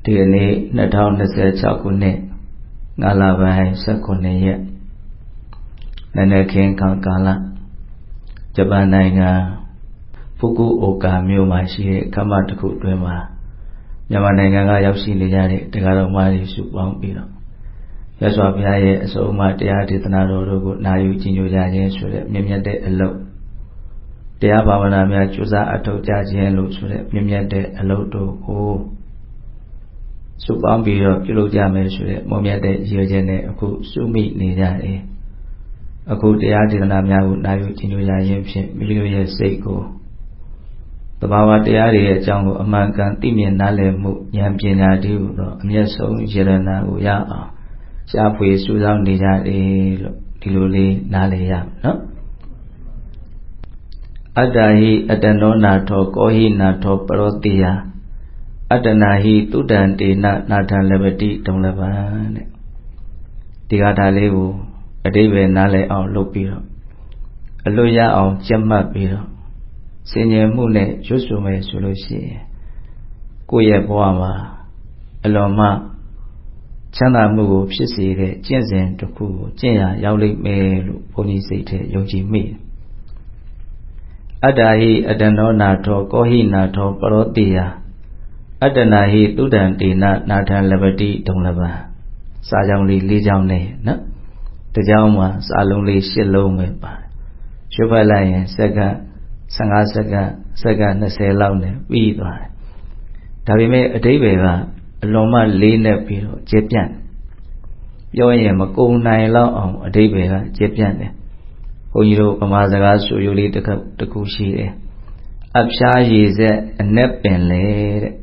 ဒီနေ့2026ခုနှစ်ငါးလပိုင်း19ရက်နနက်ခင်းကာလဂျပန်နိုင်ငံဖူကူအိုကာမြို့မှာရှိတဲ့ခမ္မတစ်ခုအတွင်းမှာမြန်မာနိုင်ငံကရောက်ရှိနေကြတဲ့တရားတော်မှာစုပေါင်းပြီးတော့ရသော်ဘုရားရဲ့အဆုံးအမတရားဒေသနာတော်တို့ကိုနာယူကြည်ညိုကြခြင်းဆိုတဲ့မြင့်မြတ်တဲ့အလုပ်တရားဘာဝနာများကြိုးစားအထောက်ကြခြင်းလို့ဆိုတဲ့မြင့်မြတ်တဲ့အလုပ်တို့ကိုစုပေါင်းပြီးတော့ပြုလုပ်ကြမယ်ဆိုတဲ့မွန်မြတ်တဲ့ရည်ရွယ်ချက်နဲ့အခုစုမိနေကြတယ်အခုတရားဒေသနာများကိုနာယူကြည်ညိုကြခြင်းဖြင့်မိမိတို့ရဲ့စိတ်ကိုသဘာဝတရားတွေရဲ့အကြောင်းကိုအမှန်ကန်သိမြင်နားလည်မှုဉာဏ်ပညာတည်းဟူသောအမျက်ဆုံးယရနာကိုရအောင်ရှားဖွေစုဆောင်းနေကြတယ်လို့ဒီလိုလေးနားလည်ရမယ်နော်အတ္တဟိအတ္တနောနာထောကောဟိနာထောပရောတိယအတ္တနာဟိတုတ္တံတေနနာထံလပတိတုံလပံတဲ့ဒီကထာလေးကိုအတိပ္ပယ်နားလည်အောင်လုပ်ပြီးတော့အလွတ်ရအောင်ကြက်မှတ်ပြီးတော့ဆင်ញင်မှုနဲ့ရွတ်ဆိုမယ်ဆိုလို့ရှိရင်ကိုယ့်ရဲ့ဘဝမှာအလွန်မှချမ်းသာမှုကိုဖြစ်စေတဲ့ကျင့်စဉ်တစ်ခုကိုကျင့်ရရောက်လိမ့်မယ်လို့ဘုန်းကြီးစိတ်ထဲယုံကြည်မိတယ်အတ္တဟိအတ္တနောနာထောကောဟိနာထောပရောတိယအတ္တနာဟိတုတ္တံတေနနာထံလပတိတုံလပံစာကြောင်းလေး၄ကြောင်းနဲ့နော်တစ်ကြောင်းမှာစာလုံးလေး၈လုံးပဲပါတယ်ရွှေ့ဖက်လိုက်ရင်စက္ကန့်15စက္ကန့်စက္ကန့်20လောက်နဲ့ပြီးသွားတယ်ဒါပေမဲ့အဓိပ္ပာယ်ကအလွန်မှလေးနဲ့ပြီးတော့ကျပြန့်ပြောရင်မကုန်နိုင်လောက်အောင်အဓိပ္ပာယ်ကကျပြန့်တယ်ဘုန်းကြီးတို့ဗမာစကားဆိုရိုးလေးတစ်ခုရှိတယ်အဖျားရည်ဆက်အနက်ပင်လေတဲ့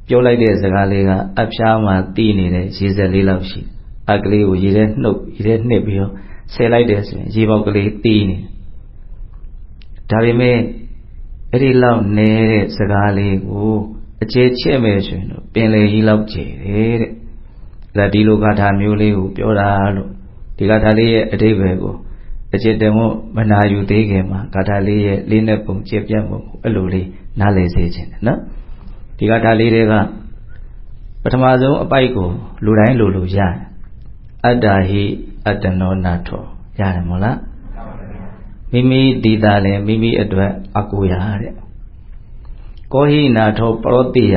ပြောလိုက်တဲ့စကားလေးကအဖျားမှာတီးနေတဲ့ရည်ဆက်လေးလောက်ရှိအကလေးကိုရည်ထဲနှုတ်ရည်ထဲနှစ်ပြီးတော့ဆယ်လိုက်တယ်ဆိုရင်ရေပေါက်ကလေးတီးနေဒါပေမဲ့အဲ့ဒီလောက်နေတဲ့စကားလေးကိုအကျဲချဲ့မယ်ဆိုရင်တော့ပင်လေကြီးလောက်ကျယ်တယ်တဲ့ဒါဒီလိုဂါထာမျိုးလေးကိုပြောတာလို့ဒီဂါထာလေးရဲ့အဓိပ္ပာယ်ကိုအကျဉ်းတမို့မနာယူသေးခင်မှာဂါထာလေးရဲ့လေးနဲ့ပုံကျပြတ်မှုအဲ့လိုလေးနားလည်စေခြင်းတယ်နော်ဒီဂါထာလေးတွေကပထမဆုံးအပိုက်ကိုလူတိုင်းလိုရတယ်အတ္တဟိအတ္တနောနာထောရတယ်မို့လားမိမိဒီတာလည်းမိမိအတွက်အကူရတဲ့ကောဟိနာထောပရောတိယ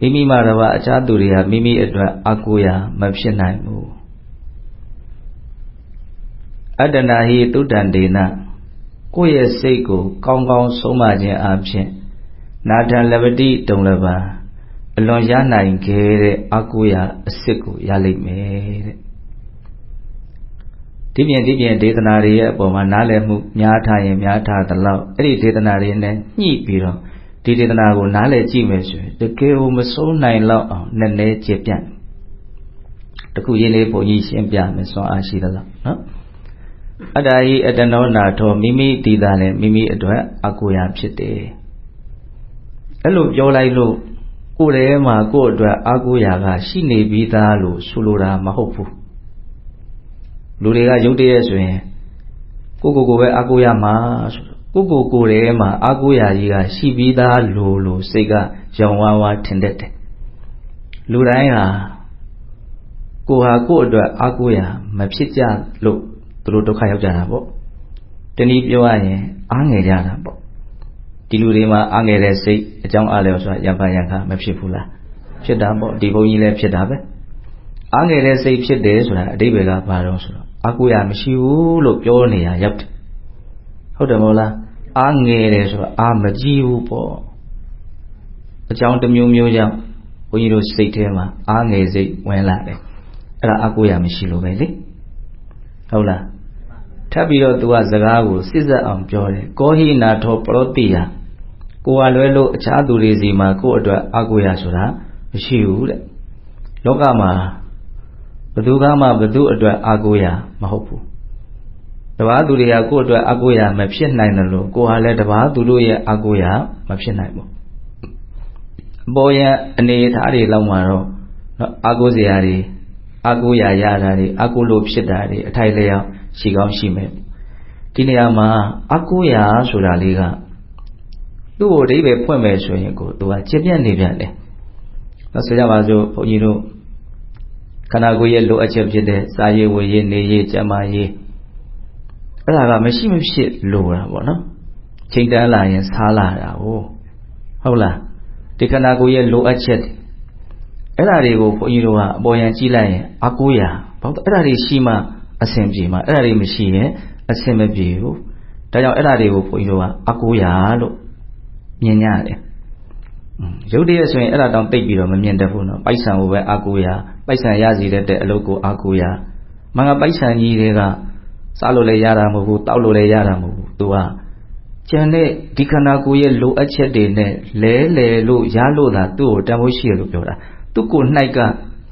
မိမိမှာတော့အခြားသူတွေကမိမိအတွက်အကူရမဖြစ်နိုင်ဘူးအတ္တနာဟိတုတ္တံတေနကိုယ့်ရဲ့စိတ်ကိုကောင်းကောင်းဆုံးမခြင်းအပြင်နာထံလပတိတုံလပံအလွန်ရနိုင်ခဲ့တဲ့အကူရအစစ်ကိုရလိမ့်မယ်တဲ့ဒီပြင်ဒေသနာတွေရဲ့အပေါ်မှာနားလည်မှုများထားရင်များထားသလောက်အဲ့ဒီဒေသနာတွေနဲ့ညှိပြီးတော့ဒီဒေသနာကိုနားလည်ကြည့်မယ်ဆိုရင်တကယ်ကိုမစိုးနိုင်လောက်အောင်နည်းနည်းကျေပြန့်တခုချင်းလေးဘုန်းကြီးရှင်းပြမယ်စွမ်းအားရှိသလောက်နော်အတ္တဟိအတ္တနောနာထောမိမိတည်တာလည်းမိမိအတွက်အကူရဖြစ်တယ်အဲ့လိုပြောလိုက်လို့ကိုယ်ထဲမှာကိုယ့်အတွက်အကူရကရှိနေပြီးသားလို့ဆိုလိုတာမဟုတ်ဘူးလူတွေကရုပ်တရက်ဆိုရင်ကိုပဲအကူရမှာဆိုကိုယ်ထဲမှာအကူရကြီးကရှိပြီးသားလို့စိတ်ကရောင်ဝါးထင်တတ်တယ်လူတိုင်းဟာကိုယ့်အတွက်အကူရမဖြစ်ကြလို့သူတို့ဒုက္ခရောက်ကြတာပေါ့တနည်းပြောရရင်အားငယ်ကြတာပေါ့ဒီလူတွေမှာအားငယ်တဲ့စိတ်အကြောင်းအားလျော်ဆိုတာရံပါရံခါမဖြစ်ဘူးလားဖြစ်တာပေါ့ဒီဘုန်းကြီးလည်းဖြစ်တာပဲအားငယ်တဲ့စိတ်ဖြစ်တယ်ဆိုတာအဓိပ္ပာယ်ကဘာတော့ဆိုတော့အကူရမရှိဘူးလို့ပြောနေရရောက်တယ်ဟုတ်တယ်မဟုတ်လားအားငယ်တယ်ဆိုတော့အားမကြီးဘူးပေါ့အကြောင်းတစ်မျိုးမျိုးကြောင့်ဘုန်းကြီးတို့စိတ်ထဲမှာအားငယ်စိတ်ဝင်လာတယ်အဲ့ဒါအကူရမရှိလို့ပဲလေဟုတ်လားထပ်ပြီးတော့သူကစကားကိုစစ်ဆက်အောင်ပြောတယ်ကောဟိနာထောပရောတိယကိုယ်ကလွဲလို့အခြားသူတွေစီမှာကိုယ့်အတွက်အကူရဆိုတာမရှိဘူးတဲ့လောကမှာဘသူကမှဘသူအတွက်အကူရမဟုတ်ဘူးတပါးသူတွေကကိုယ့်အတွက်အကူရမဖြစ်နိုင်တယ်လို့ကိုယ်ဟာလည်းတပါးသူတို့ရဲ့အကူရမဖြစ်နိုင်ဘူးအပေါ်ရအနေထားတွေလောက်မှာတော့အကူစရာတွေအကူရရတာတွေအကူလို့ဖြစ်တာတွေအထိုက်လျောက်ရှိကောင်းရှိမယ်ဒီနေရာမှာအကူရဆိုတာလေးကသူ့ကိုအဓိပ္ပာယ်ဖွင့်မယ်ဆိုရင်ကိုသူကကျပြန့်နေပြန်တယ် နောက်ဆိုကြပါစို့ဘုန်းကြီးတို့ခန္ဓာကိုယ်ရဲ့လိုအပ်ချက်ဖြစ်တဲ့စာရေးဝေရေးနေရေးကျန်းမာရေးအဲ့ဒါကမရှိမဖြစ်လိုတာပေါ့နော်ချိန်တန်းလာရင်စားလာတာဟုတ်လားဒီခန္ဓာကိုယ်ရဲ့လိုအပ်ချက်အဲ့ဒါတွေကိုဘုန်းကြီးတို့ကအပေါ်ယံကြည့်လိုက်ရင်အကူရဘာလို့အဲ့ဒါတွေရှိမှအဆင်ပြေမှာအဲ့ဒါတွေမရှိရင်အဆင်မပြေဘူးဒါကြောင့်အဲ့ဒါတွေကိုဘုန်းကြီးတို့ကအကူရလို့မြင်ရတယ်ရုပ်တရက်ဆိုရင်အဲ့ဒါတောင်သိပ်ပြီးတော့မမြင်တတ်ဘူးနော်ပိုက်ဆံကိုပဲအကူရပိုက်ဆံရစီတဲ့အလုပ်ကိုအကူရမင်္ဂပိုက်ဆံကြီးတွေကစားလို့လည်းရတာမဟုတ်ဘူးတောက်လို့လည်းရတာမဟုတ်ဘူးသူကကျန်တဲ့ဒီခန္ဓာကိုယ်ရဲ့လိုအပ်ချက်တွေနဲ့လဲလေလို့ရလို့သာသူ့ကိုတန်ဖိုးရှိရလို့ပြောတာသူ့ကိုယ်၌က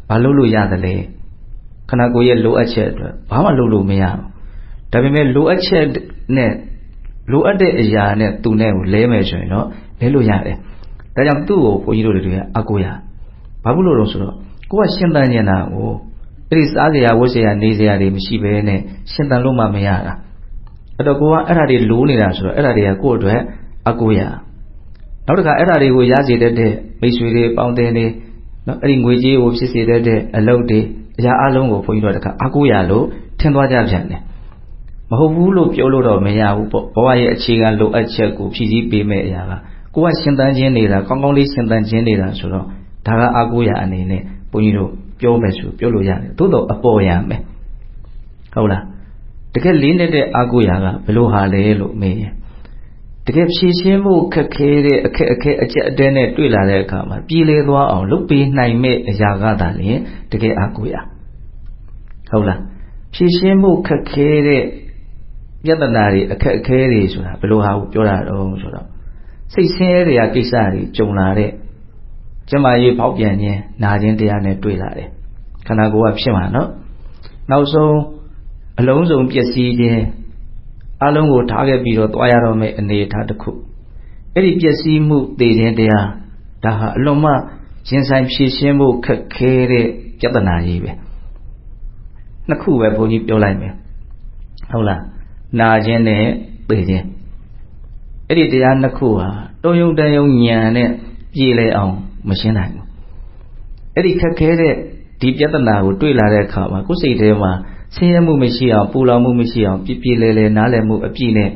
ဘာလို့လို့ရတယ်လဲခန္ဓာကိုယ်ရဲ့လိုအပ်ချက်အတွက်ဘာမှလုပ်လို့မရဘူးဒါပေမဲ့လိုအပ်ချက်နဲ့လိုအပ်တဲ့အရာနဲ့သူနဲ့ကိုလဲမယ်ဆိုရင်တော့လဲလို့ရတယ်ဒါကြောင့်သူ့ကိုဘုန်းကြီးတို့တွေကအကူရဘာဖြစ်လို့လဲဆိုတော့ကိုကရှင်းတန်းနေတာကိုအဲ့ဒီစားစရာဝတ်စရာနေစရာတွေမရှိဘဲနဲ့ရှင်းတန်းလို့မှမရတာအဲ့တော့ကိုကအဲ့ဒါတွေလိုးနေတာဆိုတော့အဲ့ဒါတွေကကိုယ့်အတွက်အကူရနောက်တစ်ခါအဲ့ဒါတွေကိုရစေတတ်တဲ့မိတ်ဆွေတွေပေါင်းတင်တွေနော်အဲ့ဒီငွေကြေးကိုဖြစ်စေတတ်တဲ့အလုပ်တွေအရာအလုံးကိုဘုန်းကြီးတို့တခါအကူရလို့ထင်သွားကြပြန်တယ်မဟုတ်ဘူးလို့ပြောလို့တော့မရဘူးပေါ့ဘဝရဲ့အခြေခံလိုအပ်ချက်ကိုဖြည့်ဆည်းပေးမဲ့အရာကကိုကရှင်သန်ခြင်းနေတာကောင်းကောင်းလေးရှင်သန်ခြင်းနေတာဆိုတော့ဒါကအကူရအနေနဲ့ဘုန်းကြီးတို့ပြောမယ်ဆိုပြောလို့ရတယ်သို့တော့အပေါ်ရမယ်ဟုတ်လားတကယ်လေးတဲ့အကူရကဘယ်လိုဟာလဲလို့မေးရင်တကယ်ဖြည့်ရှင်းမှုခက်ခဲတဲ့အခက်အခဲအကျက်အတဲနဲ့တွေ့လာတဲ့အခါမှာပြည်လေသွားအောင်လုပ်ပေးနိုင်မဲ့အရာကသာလျှင်တကယ်အကူရဟုတ်လားဖြည့်ရှင်းမှုခက်ခဲတဲ့ပြဿနာတွေအခက်အခဲတွေဆိုတာဘယ်လိုဟာကိုပြောတာတော့ဆိုတော့စိတ်ဆင်းရဲတွေကကိစ္စတွေကြုံလာတဲ့ကျမကြီးဖောက်ပြန်ခြင်းနာခြင်းတရားနဲ့တွေ့လာတယ်ခန္ဓာကိုယ်ကဖြစ်မှာနော်နောက်ဆုံးအလုံးစုံပျက်စီးခြင်းအလုံးကိုထားခဲ့ပြီးတော့တွားရတော့မယ့်အနေအထားတစ်ခုအဲ့ဒီပျက်စီးမှုတည်ခြင်းတရားဒါဟာအလွန်မှရင်ဆိုင်ဖြည့်ရှင်းမှုခက်ခဲတဲ့ပြဿနာကြီးပဲနှစ်ခုပဲဘုန်းကြီးပြောလိုက်မယ်ဟုတ်လားနာခြင်းနဲ့သိခြင်းအဲ့ဒီတရားနှစ်ခုဟာတုံယုံတန်ယုံဉာဏ်နဲ့ပြည်လဲအောင်မရှင်းနိုင်ဘူးအဲ့ဒီခက်ခဲတဲ့ဒီပြဿနာကိုတွေ့လာတဲ့အခါမှာကိုယ်စိတ်ထဲမှာဆင်းရဲမှုမရှိအောင်ပူလောင်မှုမရှိအောင်ပြည့်လဲနားလည်မှုအပြည့်နဲ့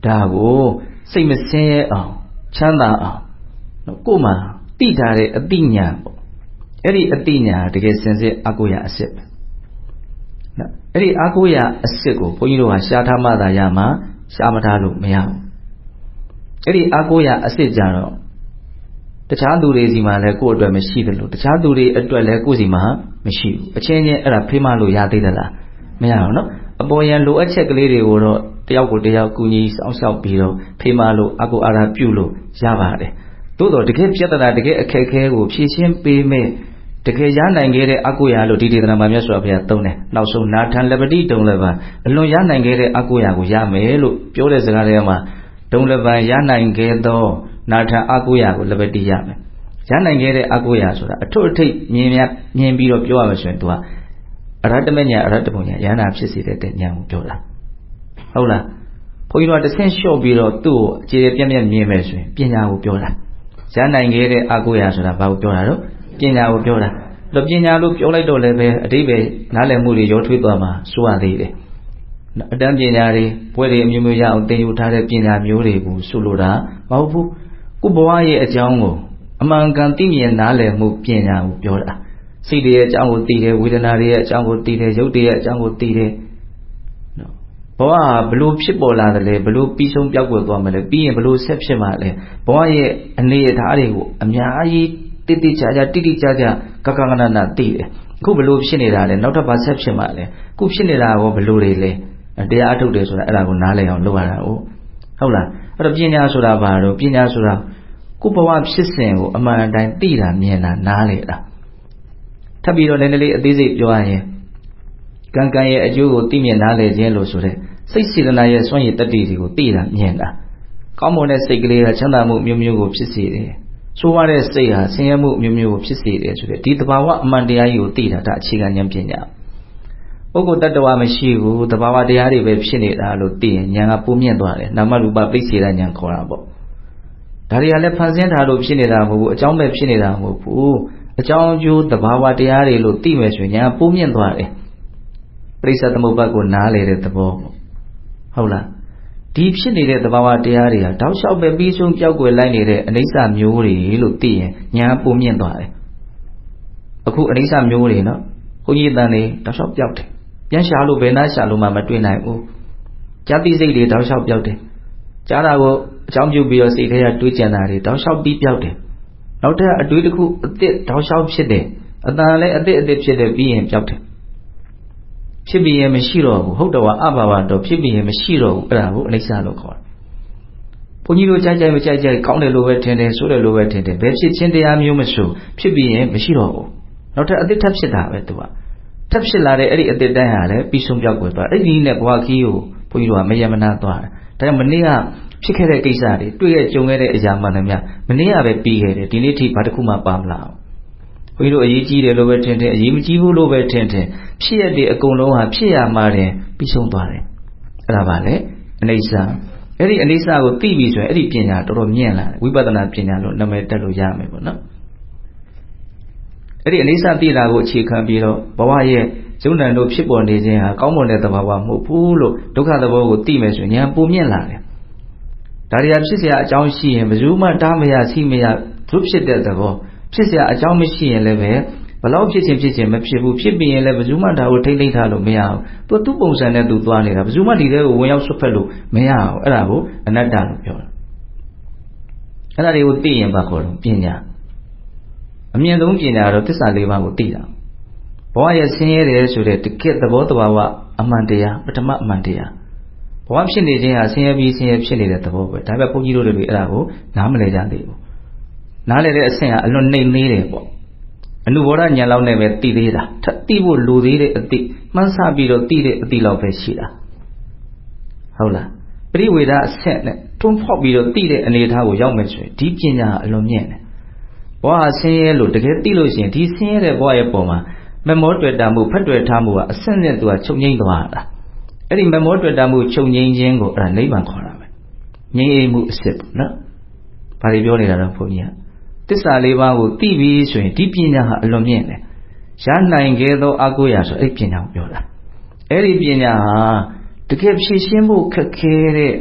ဒါကိုစိတ်မဆင်းရဲအောင်ချမ်းသာအောင်ကိုယ်မှာတိထားတဲ့အတိညာပေါ့အဲ့ဒီအတိညာတကယ်စင်စစ်အကုရအစစ်ပဲနော်အဲ့ဒီအကုရအစစ်ကိုဘုန်းကြီးတို့ကရှားထားမှသာရမှာရှားမထားလို့မရဘူးအဲ့ဒီအကုရအစစ်ကြတော့တခြားသူတွေစီမှာလည်းကိုယ့်အတွက်မရှိတယ်လို့တခြားသူတွေအတွက်လည်းကိုယ့်စီမှာမရှိဘူးအချင်းချင်းအဲ့ဒါဖေးမလို့ရသေးသလားမရဘူးနော်အပေါ်ယံလိုအပ်ချက်ကလေးတွေကိုတော့တယောက်ကိုတယောက်ကူညီစောင့်ရှောက်ပြီးတော့ဖေးမလို့အကူအာရပြုလို့ရပါတယ်သို့တော့တကယ်ပြဿနာတကယ်အခက်အခဲကိုဖြေရှင်းပေးမဲ့တကယ်ရနိုင်ခဲ့တဲ့အကူရာလို့ဒီဒေသနာမှာမြတ်စွာဘုရားသုံးတယ်နောက်ဆုံးနာထံလက်ပတိဒုံလက်ပံအလွန်ရနိုင်ခဲ့တဲ့အကူရာကိုရမယ်လို့ပြောတဲ့စကားတွေမှာဒုံလက်ပံရနိုင်ခဲ့သောနာထံအကူရာကိုလက်ပတိရမယ်ရနိုင်ခဲ့တဲ့အကူရာဆိုတာအထွတ်အထိပ်မြင်ပြီးတော့ပြောရမယ်ဆိုရင်သူကအရဟတမညာအရဟတပုံညာယန္တာဖြစ်စေတဲ့ဉာဏ်ကိုပြောတာဟုတ်လားဘုန်းကြီးတို့ကတစ်ဆင့်လျှော့ပြီးတော့သူ့ကိုအခြေပြည့်ပြည့်မြင်မယ်ဆိုရင်ပညာကိုပြောတာရနိုင်ခဲ့တဲ့အကုရာဆိုတာဘာကိုပြောတာတော့ပညာကိုပြောတာတော့ပညာလို့ပြောလိုက်တော့လည်းပဲအတိပ္ပယ်နားလည်မှုတွေရောထွေးသွားမှာစိုးရသေးတယ်အတန်းပညာတွေပွဲတွေအမျိုးမျိုးရအောင်သင်ယူထားတဲ့ပညာမျိုးတွေကိုဆိုလိုတာမဟုတ်ဘူးကိုဘဝရဲ့အကြောင်းကိုအမှန်ကန်သိမြင်နားလည်မှုပညာကိုပြောတာစိတ်တွေရဲ့အကြောင်းကိုသိတယ်ဝေဒနာတွေရဲ့အကြောင်းကိုသိတယ်ရုပ်တွေရဲ့အကြောင်းကိုသိတယ်နော်ဘဝဘလို့ဖြစ်ပေါ်လာတယ်လဲဘလို့ပြီးဆုံးပြောက်ကွယ်သွားမလဲပြီးရင်ဘလို့ဆက်ဖြစ်မှာလဲဘဝရဲ့အနေအထားတွေကိုအများကြီးတိတိကျကျတိတိကျကျကကကနနာသိတယ်အခုဘလို့ဖြစ်နေတာလဲနောက်ထပ်ဘာဆက်ဖြစ်မှာလဲအခုဖြစ်နေတာရောဘလို့တွေလဲတရားအထုတ်တယ်ဆိုတာအဲ့ဒါကိုနားလည်အောင်လုပ်ရတာဟုတ်လားအဲ့တော့ပညာဆိုတာဘာလို့ပညာဆိုတာကိုဘဝဖြစ်စဉ်ကိုအမှန်အတိုင်းသိတာမြင်တာနားလည်တာထပ်ပြီးတော့လည်းလေးအသေးစိတ်ပြောရရင်ကံကံရဲ့အကျိုးကိုသိမြင်နားလည်ခြင်းလို့ဆိုတဲ့စိတ်စေတနာရဲ့စွန့်ရည်တတ္တိတွေကိုသိတာမြင်တာကောင်းမွန်တဲ့စိတ်ကလေးကချမ်းသာမှုမျိုးမျိုးကိုဖြစ်စေတယ်ဆိုးရတဲ့စိတ်ဟာဆင်းရဲမှုမျိုးမျိုးကိုဖြစ်စေတယ်ဆိုတဲ့ဒီသဘာဝအမှန်တရားကြီးကိုသိတာဒါအခြေခံဉာဏ်ပညာပုဂ္ဂိုလ်တ attva မရှိဘူးသဘာဝတရားတွေပဲဖြစ်နေတာလို့သိရင်ဉာဏ်ကပုံမြင့်သွားတယ်နာမရူပပိစ္ဆေဒဉာဏ်ခေါ်တာပေါ့ဒါတွေကလည်းဖန်ဆင်းထားလို့ဖြစ်နေတာမဟုတ်ဘူးအကြောင်းပဲဖြစ်နေတာမဟုတ်ဘူးအ အကြောင်းကျိုးသဘာဝတရားတွေလို့သိမယ်ဆိုရင်ညာပိုးမြင့်သွားတယ်ပရိစ္ဆေသမုပ္ပါဒ်ကိုနားလေတဲ့သဘောဟုတ်လားဒီဖြစ်နေတဲ့သဘာဝတရားတွေဟာတောက်လျှောက်ပဲပြီးဆုံးပြောက်ွယ်လိုက်နေတဲ့အနိစ္စမျိုးတွေလို့သိရင်ညာပိုးမြင့်သွားတယ်အခုအနိစ္စမျိုးတွေနော်ဘုန်းကြီးတန်တွေတောက်လျှောက်ပြောက်တယ်ပြန်ရှာလို့ဘယ်နှရှာလို့မှမတွေ့နိုင်ဘူးဇာတိစိတ်တွေတောက်လျှောက်ပြောက်တယ်ကြားတာကိုအကြောင်းပြုပြီးတော့စိတ်ထဲကတွေးကြံတာတွေတောက်လျှောက်ပြီးပြောက်တယ်နောက်ထပ်အတွေးတစ်ခုအသစ်တောက်လျှောက်ဖြစ်တယ်အတန်လည်းအသစ်ဖြစ်တယ်ပြီးရင်ပြောက်တယ်ဖြစ်ပြီးရင်မရှိတော့ဘူးဟုတ်တော်အဘာဝတော့ဖြစ်ပြီးရင်မရှိတော့ဘူးအဲ့ဒါကိုအနိစ္စလို့ခေါ်တယ်ဘုန်းကြီးတို့ကြိုက်ကြိုက်မကြိုက်ကြိုက်ကောင်းတယ်လို့ပဲထင်တယ်ဆိုးတယ်လို့ပဲထင်တယ်ဘယ်ဖြစ်ချင်းတရားမျိုးမဆိုဖြစ်ပြီးရင်မရှိတော့ဘူးနောက်ထပ်အသစ်ထပ်ဖြစ်တာပဲသူကထပ်ဖြစ်လာတဲ့အဲ့ဒီအသစ်တိုင်းဟာလည်းပြီးဆုံးပြောက်ွယ်သွားအဲ့ဒီနဲ့ဘဝခီးကိုဘုန်းကြီးတို့ကမယမနာသွားတယ်ဒါကြောင့်မနေ့ကဖြစ်ခဲ့တဲ့ကိစ္စတွေတွေ့ရကြုံခဲ့တဲ့အရာမှန်တယ်များမနေ့ကပဲပြီးခဲ့တယ်ဒီနေ့ထိဘာတစ်ခုမှပါမလာဘူးဘုန်းကြီးတို့အရေးကြီးတယ်လို့ပဲထင်တယ်အရေးမကြီးဘူးလို့ပဲထင်တယ်ဖြစ်ရတဲ့အကုန်လုံးဟာဖြစ်ရမှတယ်ပြီးဆုံးသွားတယ်အဲ့ဒါပါလေအနိစ္စအဲ့ဒီအနိစ္စကိုသိပြီဆိုရင်အဲ့ဒီပညာတော်တော်မြင့်လာတယ်ဝိပဿနာပညာလို့နာမည်တက်လို့ရမယ်ပေါ့နော်အဲ့ဒီအနိစ္စသိတာကိုအခြေခံပြီးတော့ဘဝရဲ့ယုံ nant တို့ဖြစ်ပေါ်နေခြင်းဟာကောင်းမွန်တဲ့သဘာဝမဟုတ်ဘူးလို့ဒုက္ခသဘောကိုသိမယ်ဆိုရင်ဉာဏ်ပုံမြင့်လာတယ်ဒါတွေကဖြစ်เสียအကြောင်းရှိရင်ဘယ်သူမှတားမရဆီမရသူဖြစ်တဲ့သဘောဖြစ်เสียအကြောင်းမရှိရင်လည်းပဲဘလောက်ဖြစ်ခြင်းမဖြစ်ဘူးဖြစ်ပြီးရင်လည်းဘယ်သူမှဒါကိုထိမ့်သိမ့်ထားလို့မရဘူးသူပုံစံနဲ့သူသွားနေတာဘယ်သူမှဒီထဲကိုဝင်ရောက်ဆွတ်ဖက်လို့မရဘူးအဲ့ဒါကိုအနတ္တလို့ပြောတာအဲ့ဒါတွေကိုသိရင်ဘာခေါ်လဲပညာအမြင့်ဆုံးပညာတော့သစ္စာလေးပါးကိုသိတာဘဝရဲ့ဆင်းရဲတယ်ဆိုတဲ့တကယ့်သဘောတဘာဝအမှန်တရားပထမအမှန်တရားဘဝဖြစ်နေခြင်းဟာဆင်းရဲပြီးဆင်းရဲဖြစ်နေတဲ့သဘောပဲဒါပေမဲ့ဘုန်းကြီးတို့တွေအဲ့ဒါကိုနားမလည်ကြသေးဘူးနားလည်တဲ့အဆင့်ကအလွန်နှိမ့်သေးတယ်ပေါ့အနုဘောဓဉာဏ်လောက်နဲ့ပဲသိသေးတာထပ်သိဖို့လိုသေးတဲ့အသိမှန်းဆပြီးတော့သိတဲ့အသိလောက်ပဲရှိတာဟုတ်လားပရိဝေဒအဆင့်နဲ့တွန်းဖောက်ပြီးတော့သိတဲ့အနေအထားကိုရောက်မယ်ဆိုရင်ဒီပညာအလွန်မြင့်တယ်ဘဝဆင်းရဲလို့တကယ်သိလို့ရှိရင်ဒီဆင်းရဲတဲ့ဘဝရဲ့ပုံမှာမမောတွေ့တာမှုဖတ်တွေ့ထားမှုကအဆင့်နဲ့သူကချုပ်ငိမ့်သွားတာအဲ့ဒီမမောတွေ့တာမှုချုပ်ငိမ့်ခြင်းကိုအဲ့ဒါနိဗ္ဗာန်ခေါ်တာပဲငြိမ်းအေးမှုအစစ်ပေါ့နော်ဘာတွေပြောနေတာတော့ဘုန်းကြီးကသစ္စာလေးပါးကိုသိပြီဆိုရင်ဒီပညာဟာအလွန်မြင့်တယ်ရနိုင်ခဲ့သောအကုရာဆိုအဲ့ဒီပညာကိုပြောတာအဲ့ဒီပညာဟာတကယ်ဖြည့်ရှင်းဖို့ခက်ခဲတဲ့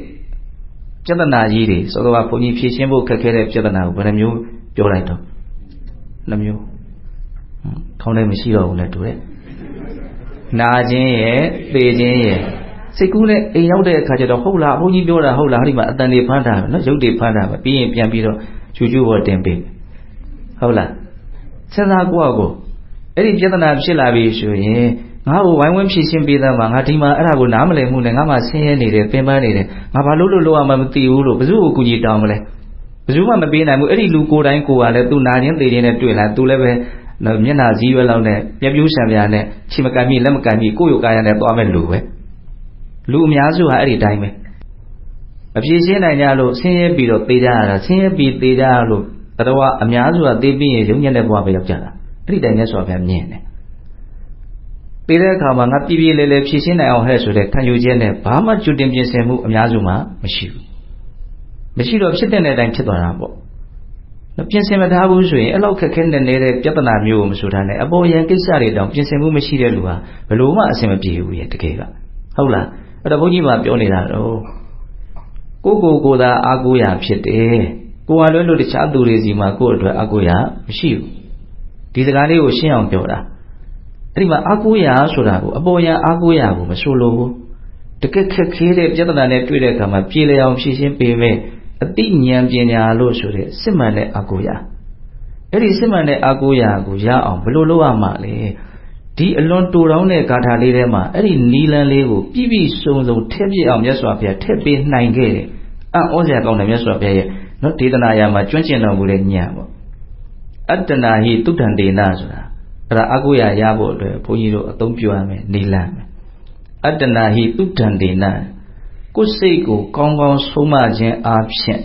ပြဿနာကြီးတွေဆိုတော့ဘုန်းကြီးဖြည့်ရှင်းဖို့ခက်ခဲတဲ့ပြဿနာကိုဘယ်နှမျိုးပြောလိုက်တော့နှမျိုးခေါင်းထဲမရှိတော့ဘူးလေတူတယ်နာခြင်းရဲ့သေခြင်းရဲ့စိတ်ကူးနဲ့အိမ်ရောက်တဲ့အခါကျတော့ဟုတ်လားဘုန်းကြီးပြောတာဟုတ်လားဒီမှာအတန်တွေဖမ်းတာနော်ရုပ်တွေဖမ်းတာပဲပြီးရင်ပြန်ပြီးတော့ချူချူပေါ်တင်ပေးဟုတ်လားစဉ်းစားကိုယ့်ကိုအဲ့ဒီပြဿနာဖြစ်လာပြီဆိုရင်ငါ့ကိုဝိုင်းဝန်းဖြည့်ရှင်းပေးသားမှာငါဒီမှာအဲ့ဒါကိုနားမလည်မှုနဲ့ငါမှဆင်းရဲနေတယ်ပင်ပန်းနေတယ်ငါဘာလို့လုပ်ရမှမသိဘူးလို့ဘယ်သူ့ကိုကူညီတောင်းမလဲဘယ်သူမှမပေးနိုင်ဘူးအဲ့ဒီလူကိုယ်တိုင်းကိုယ်ကလည်းသူနာခြင်းသေခြင်းနဲ့တွေ့လာသူလည်းပဲမျက်နှာစည်းရွက်လောက်နဲ့ပြပြူးဆံပြာနဲ့ခြေမကန်မိလက်မကန်မိကိုယ့်ရုပ်ကာယနဲ့သွားမဲ့လူပဲလူအများစုဟာအဲ့ဒီတိုင်းပဲအပြည့်ရှင်းနိုင်ကြလို့ဆင်းရဲပြီးတော့သေကြရတာဆင်းရဲပြီးသေကြလို့တတော်အများစုကသေပြီးရင်ရုံညက်တဲ့ဘဝပဲရောက်ကြတာအဲ့ဒီတိုင်းနဲ့ဆိုပြန်မြင်တယ်သေတဲ့အခါမှာငါပြည့်ပြည့်လဲလဲဖြည့်ရှင်းနိုင်အောင်ဟဲ့ဆိုတဲ့ခံယူချက်နဲ့ဘာမှကြိုတင်ပြင်ဆင်မှုအများစုမှာမရှိဘူးမရှိတော့ဖြစ်တဲ့အတိုင်းဖြစ်သွားတာပေါ့ပြင်ဆင်မထားဘူးဆိုရင်အဲ့လောက်ခက်ခဲနေတဲ့ပြဿနာမျိုးကိုမဆိုထားနဲ့အပေါ်ယံကိစ္စတွေတောင်ပြင်ဆင်မှုမရှိတဲ့လူဟာဘယ်လိုမှအဆင်မပြေဘူးရဲ့တကယ်ကဟုတ်လားအဲ့တော့ဘုန်းကြီးကပြောနေတာတော့ကိုသာအားကိုးရဖြစ်တယ်ကိုယ်ကလွဲလို့တခြားသူတွေစီမှာကိုယ့်အတွက်အားကိုးရမရှိဘူးဒီစကားလေးကိုရှင်းအောင်ပြောတာအဲ့ဒီမှာအားကိုးရဆိုတာကိုအပေါ်ယံအားကိုးရကိုမဆိုလိုဘူးတကယ်ခက်ခဲတဲ့ပြဿနာနဲ့တွေ့တဲ့အခါမှာပြေလည်အောင်ဖြေရှင်းပေးမယ်အတိဉာဏ်ပညာလို့ဆိုတဲ့စစ်မှန်တဲ့အာကိုရာအဲ့ဒီစစ်မှန်တဲ့အာကိုရာကိုရအောင်ဘယ်လိုလုပ်ရမှာလဲဒီအလွန်တူတောင်းတဲ့ဂါထာလေးထဲမှာအဲ့ဒီနီလန်းလေးကိုပြည့်ပြည့်စုံစုံထည့်ပြအောင်မြတ်စွာဘုရားထည့်ပေးနိုင်ခဲ့တယ်အံ့ဩစရာကောင်းတယ်မြတ်စွာဘုရားရဲ့နော်ဒေသနာရာမှာကျွမ်းကျင်တော်မူတဲ့ဉာဏ်ပေါ့အတ္တနာဟိတုတ္တံဒေနဆိုတာအဲ့ဒါအာကိုရာရဖို့အတွက်ဘုန်းကြီးတို့အသုံးပြုရမယ်နီလန်းအတ္တနာဟိတုတ္တံဒေနကိုယ်စိတ်ကိုကောင်းကောင်းဆုံးမခြင်းအားဖြင့်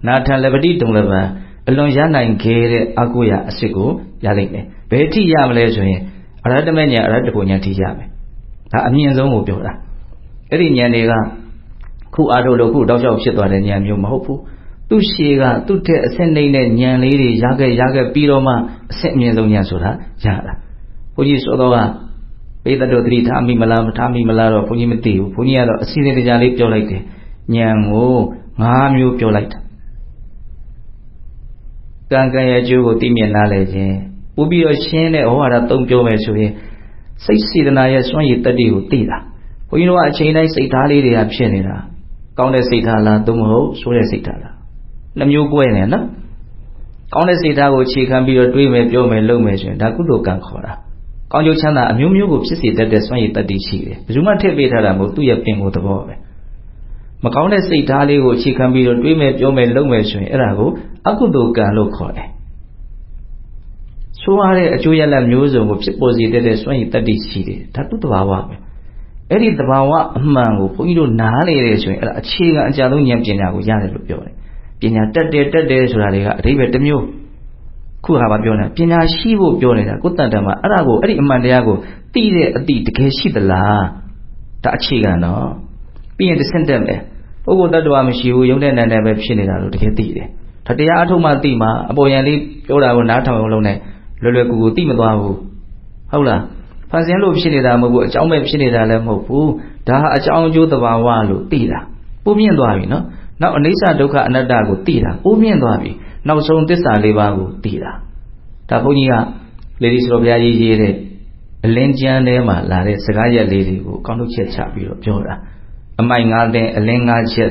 နာထံလပတိတုံလပံအလွန်ရနိုင်ခဲ့တဲ့အကုရာအစစ်ကိုရလိမ့်မယ်ဘယ်ထိရမလဲဆိုရင်အရဟတမေဉာဏ်အရဟတပုဉာဏ်ထိရမယ်ဒါအမြင့်ဆုံးကိုပြောတာအဲ့ဒီဉာဏ်တွေကခုအားထုတ်လို့ခုတောက်လျှောက်ဖြစ်သွားတဲ့ဉာဏ်မျိုးမဟုတ်ဘူး သူ့ရှေကသူ့တဲ့အဆင့်နှိမ့်တဲ့ဉာဏ်လေးတွေရခဲ့ပြီးတော့မှအဆင့်အမြင့်ဆုံးဉာဏ်ဆိုတာရတာဘုန်းကြီးဆိုတော့ကပိဿတို့သတိထားမိမလားမထားမိမလားတော့ဘုန်းကြီးမသိဘူးဘုန်းကြီးကတော့အစီအစဉ်တကြားလေးပြောလိုက်တယ်ဉာဏ်ကို၅မျိုးပြောလိုက်တာကံရဲ့အကျိုးကိုသိမြင်နားလည်ခြင်းပို့ပြီးတော့ရှင်းတဲ့ဟောဟာသုံးပြောမယ်ဆိုရင်စိတ်စေတနာရဲ့စွမ်းရည်တတ္တိကိုသိတာဘုန်းကြီးတို့ကအချိန်တိုင်းစိတ်ထားလေးတွေကဖြစ်နေတာကောင်းတဲ့စိတ်ထားလားသို့မဟုတ်ဆိုးတဲ့စိတ်ထားလားနှမျိုးကွဲနေနော်ကောင်းတဲ့စိတ်ထားကိုအခြေခံပြီးတော့တွေးမယ်ပြောမယ်လုပ်မယ်ဆိုရင်ဒါကုသိုလ်ကံခေါ်တာကောင်းကျိုးချမ်းသာအမျိုးမျိုးကိုဖြစ်စေတတ်တဲ့စွမ်းရည်တတ္တိရှိတယ်ဘယ်သူမှထည့်ပေးထားတာမဟုတ်သူ့ရဲ့ပင်ကိုယ်သဘောပဲမကောင်းတဲ့စိတ်ထားလေးကိုအခြေခံပြီးတော့တွေးမယ်ပြောမယ်လုပ်မယ်ဆိုရင်အဲ့ဒါကိုအကုသိုလ်ကံလို့ခေါ်တယ်ဆိုးရတဲ့အကျိုးရလဒ်မျိုးစုံကိုဖြစ်ပေါ်စေတဲ့စွမ်းရည်တတ္တိရှိတယ်ဒါသူ့တဘာဝပဲအဲ့ဒီတဘာဝအမှန်ကိုဘုန်းကြီးတို့နားလေတယ်ဆိုရင်အဲ့ဒါအခြေခံအကြဆုံးဉာဏ်ပညာကိုရတယ်လို့ပြောတယ်ပညာတက်တယ်ဆိုတာတွေကအဓိပ္ပာယ်တစ်မျိုးခုဟာဘာပြောနေပညာရှိဖို့ပြောနေတာကိုယ်တန်တန်မှာအဲ့ဒါကိုအဲ့ဒီအမှန်တရားကိုသိတဲ့အတိတကယ်ရှိသလားဒါအခြေခံတော့ပြီးရင်တစ်ဆင့်တက်မယ်ပုဂ္ဂိုလ်တ attva မရှိဘူးယုံတဲ့နံနဲ့ပဲဖြစ်နေတာလို့တကယ်သိတယ်ဒါတရားအထုတ်မှသိမှအပေါ်ယံလေးပြောတာကိုနားထောင်အောင်လုပ်နေလွယ်ကူသိမသွားဘူးဟုတ်လားဖန်ဆင်းလို့ဖြစ်နေတာမဟုတ်ဘူးအကြောင်းပဲဖြစ်နေတာလည်းမဟုတ်ဘူးဒါဟာအကြောင်းအကျိုးသဘာဝလို့သိတာပုံမြင့်သွားပြီနော်နောက်အနိစ္စဒုက္ခအနတ္တကိုသိတာပုံမြင့်သွားပြီနောက်ဆုံးသစ္စာလေးပါးကိုသိတာဒါဘုန်းကြီးကလေဒီဆိုတော်ဘုရားကြီးရေးတဲ့အလင်းကျမ်းထဲမှာလာတဲ့စကားရက်လေးတွေကိုကောင်းထုတ်ချက်ချပြီးတော့ပြောတာအမိုက်၅သင်အလင်း၅ချက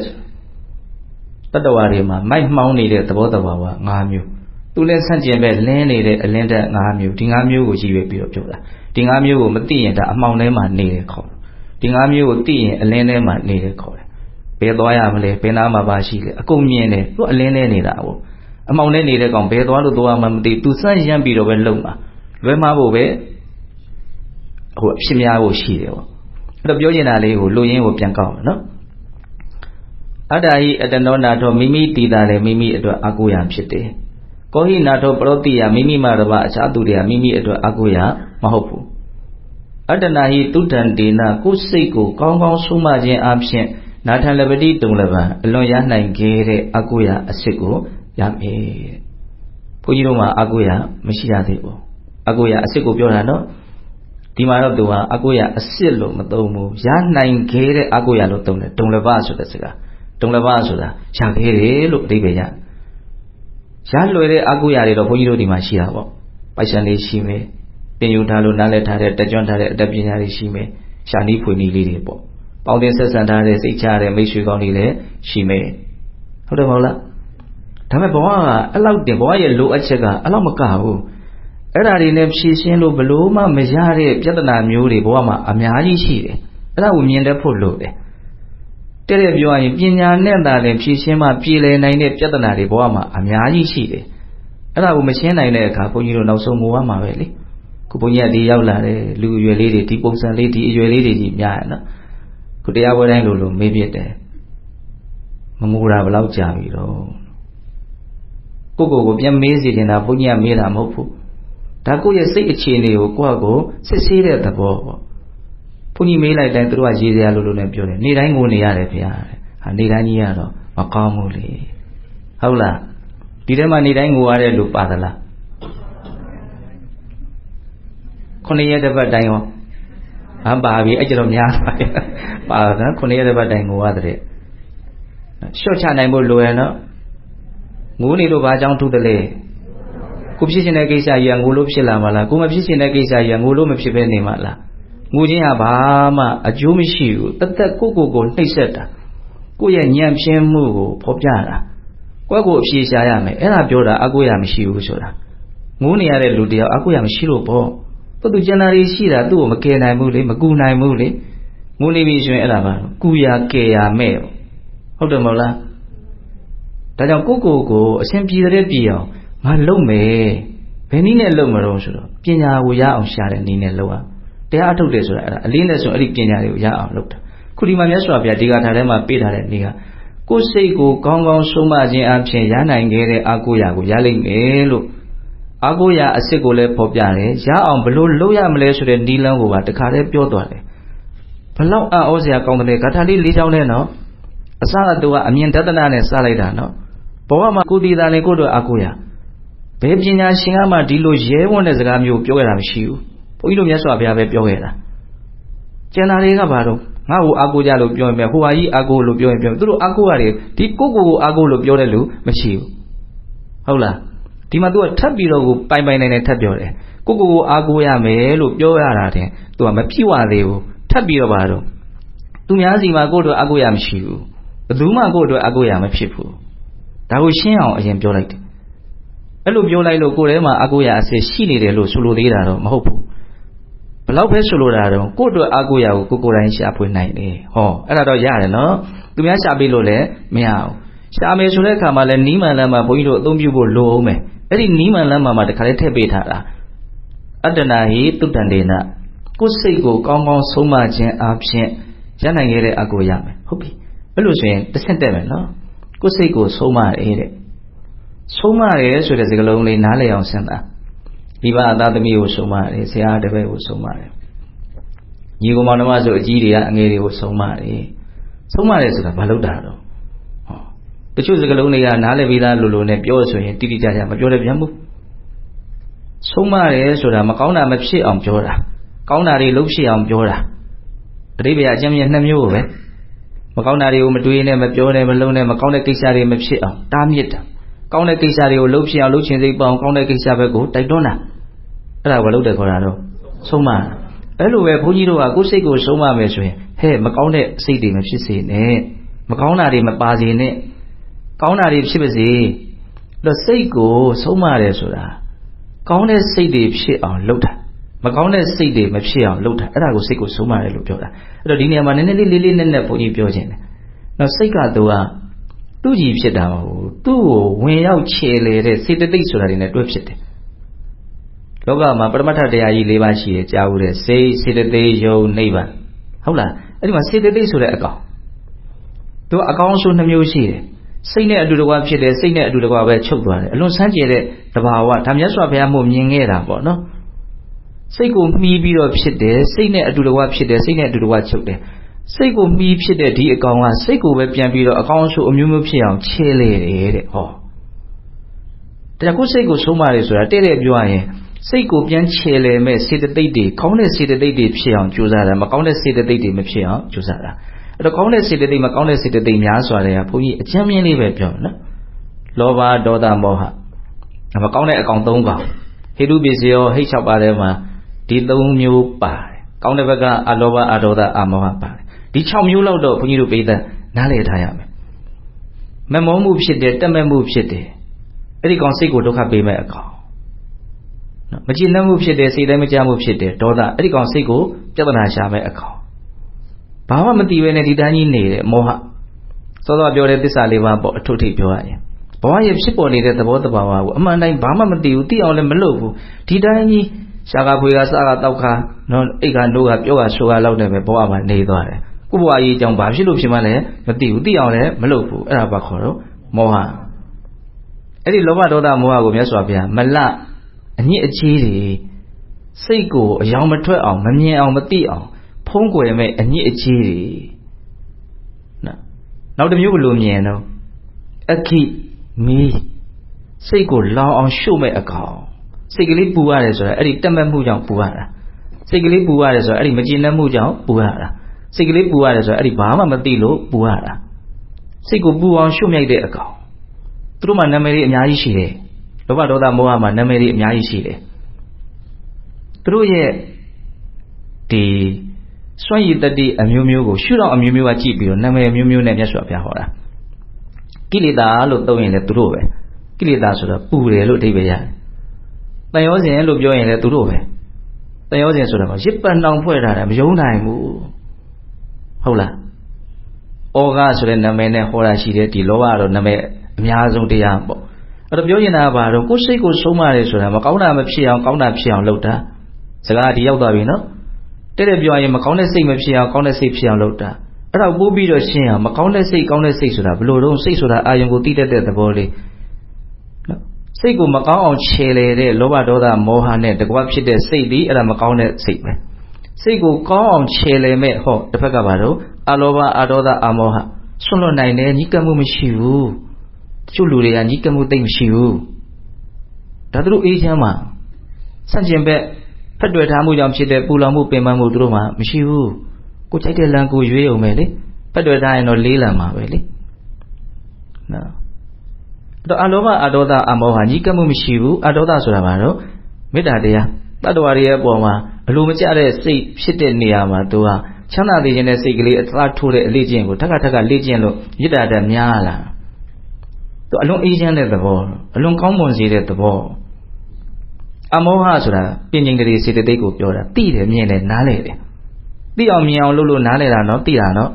်တတ္တဝါတွေမှာမိုက်မှောင်းနေတဲ့သဘောတဘာဝ၅မျိုးသူလည်းဆန့်ကျင်ပဲလင်းနေတဲ့အလင်းတက်၅မျိုးဒီ၅မျိုးကိုရည်ရွယ်ပြီးတော့ပြောတာဒီ၅မျိုးကိုမသိရင်ဒါအမှောင်ထဲမှာနေတယ်ခေါ်ဒီ၅မျိုးကိုသိရင်အလင်းထဲမှာနေတယ်ခေါ်တယ်ဘယ်သွားရမလဲဘယ်နားမှာပါရှိလဲအကုန်မြင်တယ်သူအလင်းထဲနေတာပေါ့အမှောင်ထဲနေတဲ့ကောင်ဘယ်သွားလို့သွားမှမသိသူစမ်းရမ်းပြီးတော့ပဲလုံမှာလွဲမှားဖို့ပဲဟိုအဖြစ်များဖို့ရှိတယ်ပေါ့အဲ့တော့ပြောချင်တာလေးကိုလူရင်းကိုပြန်ကောက်မယ်နော်အတ္တဟိအတ္တနောနာထောမိမိတည်တာလည်းမိမိအတွက်အကုယဖြစ်တယ်ကောဟိနာထောပရောတိယမိမိမှာတပါအခြားသူတွေကမိမိအတွက်အကုယမဟုတ်ဘူးအတ္တနာဟိတုဒ္ဒံဒေနကိုယ်စိတ်ကိုကောင်းကောင်းဆုံးမခြင်းအပြင်နာထလပတိတုံလပံအလွန်ရနိုင်ခဲ့တဲ့အကုယအစစ်ကိုရမယ်ဘုန်းကြီးတို့မှာအကုယမရှိရသေးဘူးအကုယအစစ်ကိုပြောတာနော်ဒီမှာတော့သူကအကုယအစစ်လို့မသုံးဘူးရနိုင်ခဲ့တဲ့အကုယလို့သုံးတယ်တုံလပဆိုတဲ့စကားတုံလပဆိုတာရခဲ့တယ်လို့အဓိပ္ပာယ်ရလွယ်တဲ့အကုယတွေတော့ဘုန်းကြီးတို့ဒီမှာရှိတာပေါ့ပိုက်ဆံလေးရှိမယ်သင်ယူထားလို့နားလည်ထားတဲ့တက်ကြွထားတဲ့အတတ်ပညာတွေရှိမယ်ရှာနီးဖွေနီးလေးတွေပေါ့ပေါင်းတင်ဆက်ဆံထားတဲ့စိတ်ချတဲ့မိတ်ဆွေကောင်းတွေလည်းရှိမယ်ဟုတ်တယ်မဟုတ်လားဒါပေမဲ့ဘဝကအဲ့လောက်တင်ဘဝရဲ့လိုအပ်ချက်ကအဲ့လောက်မကဘူးအဲ့ဒါတွေနဲ့ဖြည့်ရှင်းလို့ဘလို့မှမရတဲ့ပြဿနာမျိုးတွေဘဝမှာအများကြီးရှိတယ်အဲ့ဒါကိုမြင်တတ်ဖို့လိုတယ်တဲ့ပြောရရင်ပညာနဲ့သာလည်းဖြည့်ရှင်းမှပြည်လည်နိုင်တဲ့ပြဿနာတွေဘဝမှာအများကြီးရှိတယ်အဲ့ဒါကိုမရှင်းနိုင်တဲ့အခါဘုန်းကြီးတို့နောက်ဆုံးမိုးရမှာပဲလေခုဘုန်းကြီးကဒီရောက်လာတဲ့လူအရွယ်လေးတွေဒီပုံစံလေးဒီအရွယ်လေးတွေကြီးများရနော်ခုတရားပွဲတိုင်းလိုမေးပြတယ်မငိုတာဘယ်လောက်ကြာပြီတော့ကိုပြန်မေးစီတင်တာဘုန်းကြီးကမေးတာမဟုတ်ဘူးဒါကိုယ့်ရဲ့စိတ်အခြေအနေကိုကိုယ့်ကိုစစ်ဆေးတဲ့သဘောပေါ့ဘုန်းကြီးမေးလိုက်တိုင်းသူတို့ကရေးစရာလို့နဲ့ပြောတယ်နေ့တိုင်းငိုနေရတယ်ဗျာဟာနေ့တိုင်းကြီးကတော့မကောင်းဘူးလေဟုတ်လားဒီထဲမှာနေ့တိုင်းငိုရတဲ့လူပါသလား9ရက်တစ်ပတ်တိုင်းရောပါပြီအဲ့ကြတော့များပါနော်9ရက်တစ်ပတ်တိုင်းငိုရတဲ့ရှော့ချနိုင်ဖို့လိုရနော်ငိုနေလို့ဘာကြောင့်ထုတယ်လဲကိုဖြစ်ရှင်တဲ့ကိစ္စကြီးကငိုလို့ဖြစ်လာမှာလားကိုမဖြစ်ရှင်တဲ့ကိစ္စကြီးကငိုလို့မဖြစ်ဘဲနေမှာလားငိုခြင်းဟာဘာမှအကျိုးမရှိဘူးတသက်ကိုနှိပ်စက်တာကိုယ့်ရဲ့ဉာဏ်ဖြင်းမှုကိုဖော်ပြတာကိုယ့်ကိုအဖြေရှာရမယ်အဲ့ဒါပြောတာအကုယမရှိဘူးဆိုတာငိုနေရတဲ့လူတယောက်အကုယမရှိလို့ပေါ့သူကျန်တာတွေရှိတာသူ့ကိုမကယ်နိုင်ဘူးလေမကူနိုင်ဘူးလေငိုနေပြီဆိုရင်အဲ့ဒါပါကူရကယ်ရမဲ့ဟုတ်တယ်မဟုတ်လားဒါကြောင့်ကိုအရှင်ပြည်တဲ့ပြည်အောင်ငါလုံမယ်ဘယ်နည်းနဲ့လုံမလို့ဆိုတော့ပညာကိုရအောင်ရှာတဲ့နည်းနဲ့လုံအောင်တရားအထုတ်တယ်ဆိုတာအဲ့ဒါအလေးနဲ့ဆိုအဲ့ဒီပညာတွေကိုရအောင်လုပ်တာခုဒီမှာမြတ်စွာဘုရားဒီကထာထဲမှာပေးထားတဲ့နည်းကကိုယ်စိတ်ကိုကောင်းကောင်းဆုံးမခြင်းအပြင်ရနိုင်ခဲ့တဲ့အာကိုရာကိုရလိမ့်မယ်လို့အာကိုရာအစစ်ကိုလည်းဖော်ပြတယ်ရအောင်ဘလို့လုပ်ရမလဲဆိုတဲ့နည်းလမ်းကိုပါတခါတည်းပြောသွားတယ်ဘလောက်အံ့ဩစရာကောင်းတယ်ဂါထာလေး၄ချောင်းနဲ့နော်အစကသူကအမြင်ဒသနာနဲ့စလိုက်တာနော် ဘောမှာကိုတီတာလည်းကိုတို့အကိုရဘယ်ပညာရှင်ကမှဒီလိုရဲဝံ့တဲ့စကားမျိုးပြောရတာမရှိဘူးဘုန်းကြီးတို့မြတ်စွာဘုရားပဲပြောခဲ့တာကျန်တာတွေကဘာတော့ငါ့ကိုအကိုကြလို့ပြောရင်ပဲဟိုဟာကြီးအကိုလို့ပြောရင်ပြောသူတို့အကိုရတယ်ဒီကိုအကိုလို့ပြောတဲ့လူမရှိဘူးဟုတ်လားဒီမှာ तू ကထပ်ပြီးတော့ကိုပိုင်နိုင်ထပ်ပြောတယ်ကိုအကိုရမယ်လို့ပြောရတာတဲ့ तू ကမပြည့်ဝသေးဘူးထပ်ပြီးတော့ဘာတော့သူများစီမှာကိုတို့အကိုရမရှိဘူးဘယ်သူမှကိုတို့အကိုရမဖြစ်ဘူးဒါကိုရှင်းအောင်အရင်ပြောလိုက်တယ်အဲ့လိုပြောလိုက်လို့ကိုယ်ထဲမှာအကိုရအစစ်ရှိနေတယ်လို့ဆိုလိုသေးတာတော့မဟုတ်ဘူးဘလောက်ပဲဆိုလိုတာတော့ကိုယ့်အတွက်အကိုရကိုကိုယ်တိုင်းရှာဖွေနိုင်တယ်ဟောအဲ့ဒါတော့ရတယ်နော်သူများရှာပေးလို့လည်းမရဘူးရှာမယ်ဆိုတဲ့အခါမှာလည်းနီးမှန်လမ်းမှာဘုန်းကြီးတို့အသုံးပြုဖို့လိုအောင်မယ်အဲ့ဒီနီးမှန်လမ်းမှာတခါလေးထည့်ပေးထားတာအတ္တနာဟိတုတ္တန္တေနကိုယ်စိတ်ကိုကောင်းကောင်းဆုံးမခြင်းအပြင်ရနိုင်ခဲ့တဲ့အကိုရမယ်ဟုတ်ပြီအဲ့လိုဆိုရင်တစ်ဆင့်တက်မယ်နော်ကိုယ်စိတ်ကိုဆုံးမရဲတဲ့ဆုံးမရဲဆိုတဲ့စကားလုံးလေးနားလည်အောင်စဉ်းစားဒီဘာသာသမီးကိုဆုံးမတယ်ဆရာတပည့်ကိုဆုံးမတယ်ညီကောင်မောင်နှမဆိုအကြီးတွေကအငယ်တွေကိုဆုံးမတယ်ဆိုတာဘာလို့တာတော့ဟောတချို့စကားလုံးတွေကနားလည်ပြီးသားလိုနဲ့ပြောဆိုရင်တိတိကျကျမပြောတယ်ဗျာမို့ဆုံးမတယ်ဆိုတာမကောင်းတာမဖြစ်အောင်ပြောတာကောင်းတာတွေလုပ်ဖြစ်အောင်ပြောတာအတိပ္ပယ်အကျဉ်းမြတ်2မျိုးပဲမကောင်းတာတွေကိုမတွေးနဲ့မပြောနဲ့မလုံးနဲ့မကောင်းတဲ့ကိစ္စတွေမဖြစ်အောင်တားမြစ်တာကောင်းတဲ့ကိစ္စတွေကိုလုပ်ဖြစ်အောင်လုပ်ချင်စိတ်ပေါအောင်ကောင်းတဲ့ကိစ္စဘက်ကိုတိုက်တွန်းတာအဲ့ဒါကိုလုပ်တယ်ခေါ်တာတော့ဆုံးမအဲ့လိုပဲဘုန်းကြီးတို့ကကိုယ်စိတ်ကိုဆုံးမမယ်ဆိုရင်ဟဲ့မကောင်းတဲ့စိတ်တွေမဖြစ်စေနဲ့မကောင်းတာတွေမပါစေနဲ့ကောင်းတာတွေဖြစ်ပါစေလို့စိတ်ကိုဆုံးမတယ်ဆိုတာကောင်းတဲ့စိတ်တွေဖြစ်အောင်လုပ်တာမကောင်းတဲ့စိတ်တွေမဖြစ်အောင်လုပ်တာအဲ့ဒါကိုစိတ်ကိုဆုံးမတယ်လို့ပြောတာအဲ့တော့ဒီနေရာမှာနည်းနည်းလေးလေးနက်နက်ဘုန်းကြီးပြောခြင်းတယ်နော်စိတ်ကတော့သူ့ကြီးဖြစ်တာမဟုတ်ဘူးသူ့ကိုဝင်ရောက်ခြေလေတဲ့စေတသိက်ဆိုတာတွေနဲ့တွဲဖြစ်တယ်လောကမှာပရမတ္ထတရားကြီး၄ပါးရှိတယ်ကြားဦးတယ်စိတ်စေတသိက်ယုံနိဗ္ဗာန်ဟုတ်လားအဲ့ဒီမှာစေတသိက်ဆိုတဲ့အကောင်သူအကောင်ဆို2မျိုးရှိတယ်စိတ်နဲ့အတူတကွဖြစ်တယ်စိတ်နဲ့အတူတကွပဲချုပ်သွားတယ်အလွန်ဆန်းကျယ်တဲ့တဘာဝဒါမြတ်စွာဘုရားမို့မြင်ခဲ့တာပေါ့နော်စိတ်ကိုမှီးပြီးတော့ဖြစ်တယ်စိတ်နဲ့အတူတကွဖြစ်တယ်စိတ်နဲ့အတူတကွချုပ်တယ်စိတ်ကိုမှီးဖြစ်တဲ့ဒီအကောင်ကစိတ်ကိုပဲပြန်ပြီးတော့အကောင်ဆိုအမျိုးမျိုးဖြစ်အောင်ခြေလေတယ်တဲ့ဟောဒါကိုစိတ်ကိုဆုံးမတယ်ဆိုတာတဲ့ပြောရရင်စိတ်ကိုပြန်ခြေလေမဲ့စေတသိက်တွေကောင်းတဲ့စေတသိက်တွေဖြစ်အောင်ကြိုးစားတာမကောင်းတဲ့စေတသိက်တွေမဖြစ်အောင်ကြိုးစားတာအဲ့တော့ကောင်းတဲ့စေတသိက်မကောင်းတဲ့စေတသိက်များစွာတွေကဘုန်းကြီးအကျဉ်းမြင့်လေးပဲပြောနော်လောဘဒေါသမောဟမကောင်းတဲ့အကောင်3ကောင်ဟိတုပိစယောဟိတ်6ပါးထဲမှာဒီ3မျိုးပါတယ်ကောင်းတဲ့ဘက်ကအလောဘအဒေါသအမောဟပါတယ်ဒီ6မျိုးလောက်တော့ဘုန်းကြီးတို့ပိဿနားလည်ထားရမယ်မမောမှုဖြစ်တယ်တက်မဲ့မှုဖြစ်တယ်အဲ့ဒီကောင်စိတ်ကိုဒုက္ခပေးမဲ့အကောင်နော်မကြည်နပ်မှုဖြစ်တယ်စိတ်တိုင်းမကြမှုဖြစ်တယ်ဒေါသအဲ့ဒီကောင်စိတ်ကိုပြဿနာရှာမဲ့အကောင်ဘာမှမသိဘဲနဲ့ဒီတိုင်းကြီးနေတယ်မောဟစောစောပြောတဲ့သစ္စာ၄ပါးပေါ့အထုထိပ်ပြောရရင်ဘဝရဲ့ဖြစ်ပေါ်နေတဲ့သဘောတဘာဝကိုအမှန်တိုင်းဘာမှမသိဘူးသိအောင်လည်းမလုပ်ဘူးဒီတိုင်းကြီးရှားကဖွေကစကတောက်ခါနော်အိတ်ကနိုးကပြောကဆိုကလောက်နေပဲဘဝမှာနေသွားတယ်ကိုဘဝကြီးအကြောင်းဘာဖြစ်လို့ဖြစ်မှလည်းမသိဘူးသိအောင်လည်းမလုပ်ဘူးအဲ့ဒါဘာခေါ်တော့မောဟအဲ့ဒီလောဘဒေါသမောဟကိုမြတ်စွာဘုရားမလအညစ်အကြေးတွေစိတ်ကိုအယောင်မထွက်အောင်မမြင်အောင်မသိအောင်ဖုံးကွယ်မဲ့အညစ်အကြေးတွေနောက်တစ်မျိုးဘယ်လိုမြင်တော့အခိမီးစိတ်ကိုလောင်အောင်ရှို့မဲ့အကောင်စိတ်ကလေးပူရတယ်ဆိုတာအဲ့ဒီတက်မဲ့မှုကြောင့်ပူရတာစိတ်ကလေးပူရတယ်ဆိုတာအဲ့ဒီမကျေနပ်မှုကြောင့်ပူရတာစိတ်ကလေးပူရတယ်ဆိုတာအဲ့ဒီဘာမှမသိလို့ပူရတာစိတ်ကိုပူအောင်ရှို့မြိုက်တဲ့အကောင်သူတို့မှာနာမည်တွေအများကြီးရှိတယ်လောဘဒေါသမောဟမှာနာမည်တွေအများကြီးရှိတယ်သူတို့ရဲ့ဒီစွန့်ရည်တတိအမျိုးမျိုးကိုရှုတော့အမျိုးမျိုးကကြည့်ပြီးတော့နာမည်အမျိုးမျိုးနဲ့မြတ်စွာဘုရားဟောတာကိလေသာလို့သုံးရင်လည်းသူတို့ပဲကိလေသာဆိုတာပူတယ်လို့အဓိပ္ပာယ်ရတယ်တန်ရောစဉ်လို့ပြောရင်လည်းသူတို့ပဲတန်ရောစဉ်ဆိုတာကရစ်ပတ်နှောင်ဖွဲ့ထားတယ်မယုံနိုင်ဘူးဟုတ်လားဩဃဆိုတဲ့နာမည်နဲ့ဟောတာရှိတယ်ဒီလောဘကတော့နာမည်အများဆုံးတရားပေါ့အဲ့တော့ပြောရင်တာကဘာတော့ကိုယ်စိတ်ကိုဆုံးမရဲဆိုတာမကောင်းတာမဖြစ်အောင်ကောင်းတာဖြစ်အောင်လုပ်တာစကားဒီရောက်သွားပြီနော်တဲ့ပြောရင်မကောင်းတဲ့စိတ်မဖြစ်အောင်ကောင်းတဲ့စိတ်ဖြစ်အောင်လုပ်တာအဲ့ဒါပို့ပြီးတော့ရှင်းအောင်မကောင်းတဲ့စိတ်ကောင်းတဲ့စိတ်ဆိုတာဘယ်လိုတော့စိတ်ဆိုတာအာယုံကိုတည်တတ်တဲ့သဘောလေးနော်စိတ်ကိုမကောင်းအောင်ခြေလေတဲ့လောဘဒေါသမောဟနဲ့တကွဖြစ်တဲ့စိတ်ဒီအဲ့ဒါမကောင်းတဲ့စိတ်ပဲစိတ်ကိုကောင်းအောင်ခြေလေမဲ့ဟောတစ်ဖက်ကဘာတော့အလောဘအဒေါသအမောဟဆွန့်လွတ်နိုင်တယ်ညှိကပ်မှုမရှိဘူး ကျုပ်လူတွေကညီကမှုသိမ့်မရှိဘူးဒါသူတို့အေးချမ်းမှာဆန့်ကျင်ဘက်ဖက်တွယ်ထားမှုကြောင့်ဖြစ်တဲ့ပူလောင်မှုပင်ပန်းမှုသူတို့မှာမရှိဘူးကိုကြိုက်တဲ့လမ်းကိုရွေးအောင်ပဲလေဖက်တွယ်ထားရင်တော့လေးလံမှာပဲလေနော်တော့အလောဘအဒေါသအမောဟညီကမှုမရှိဘူးအဒေါသဆိုတာဘာလို့မေတ္တာတရားတတ္တဝါတွေရဲ့အပေါ်မှာအလိုမကျတဲ့စိတ်ဖြစ်တဲ့နေရာမှာသူကချမ်းသာသေးခြင်းနဲ့စိတ်ကလေးအသားထိုးတဲ့အလေးကျင့်ကိုထက်ကလေ့ကျင့်လို့မေတ္တာတက်များလာသူအလွန်အေးချမ်းတဲ့သဘောအလွန်ကောင်းမွန်စေတဲ့သဘောအမောဟဆိုတာပြင်ကျင်ကလေးစေတသိက်ကိုပြောတာသိတယ်မြင်တယ်နားလဲတယ်သိအောင်မြင်အောင်လုပ်လို့နားလဲတာနော်သိတာနော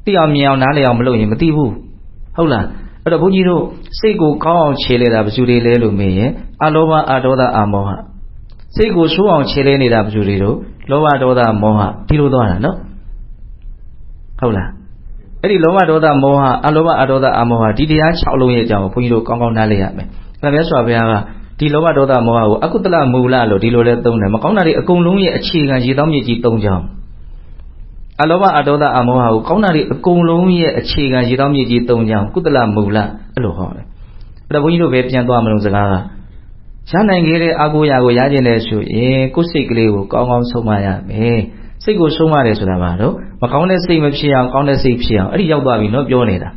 ်သိအောင်မြင်အောင်နားလဲအောင်မလုပ်ရင်မသိဘူးဟုတ်လားအဲ့တော့ဘုန်းကြီးတို့စိတ်ကိုကောင်းအောင်ခြေလဲတာဘယ်သူတွေလဲလို့မေးရင်အလောဘအဒေါသအမောဟစိတ်ကိုဆိုးအောင်ခြေလဲနေတာဘယ်သူတွေတို့လောဘဒေါသမောဟဒီလိုသွားတာနော်ဟုတ်လားအဲ့ဒီလောဘဒေါသမောဟအလောဘအဒေါသအမောဟဒီတရား6လုံးရဲ့အကြောင်းကိုဘုန်းကြီးတို့ကောင်းကောင်းနားလည်ရမယ်။ဒါမြတ်စွာဘုရားကဒီလောဘဒေါသမောဟကိုအကုသလမူလလို့ဒီလိုလဲသုံးတယ်မကောင်းတာတွေအကုန်လုံးရဲ့အခြေခံရေတောင်းမြစ်ကြီး၃ချောင်းအလောဘအဒေါသအမောဟကိုကောင်းတာတွေအကုန်လုံးရဲ့အခြေခံရေတောင်းမြစ်ကြီး၃ချောင်းကုသလမူလအဲ့လိုဟောတယ်။အဲ့တော့ဘုန်းကြီးတို့ပဲပြန်သွားမလို့စကားကရနိုင်ခဲ့တဲ့အာကိုရာကိုရကျင်တဲ့ဆိုရင်ကိုယ်စိတ်ကလေးကိုကောင်းကောင်းဆုံးမရမယ်။စိတ်ကိုဆုံးမတယ်ဆိုတာဘာလို့မကောင်းတဲ့စိတ်မဖြစ်အောင်ကောင်းတဲ့စိတ်ဖြစ်အောင်အဲ့ဒီရောက်သွားပြီနော်ပြောနေတ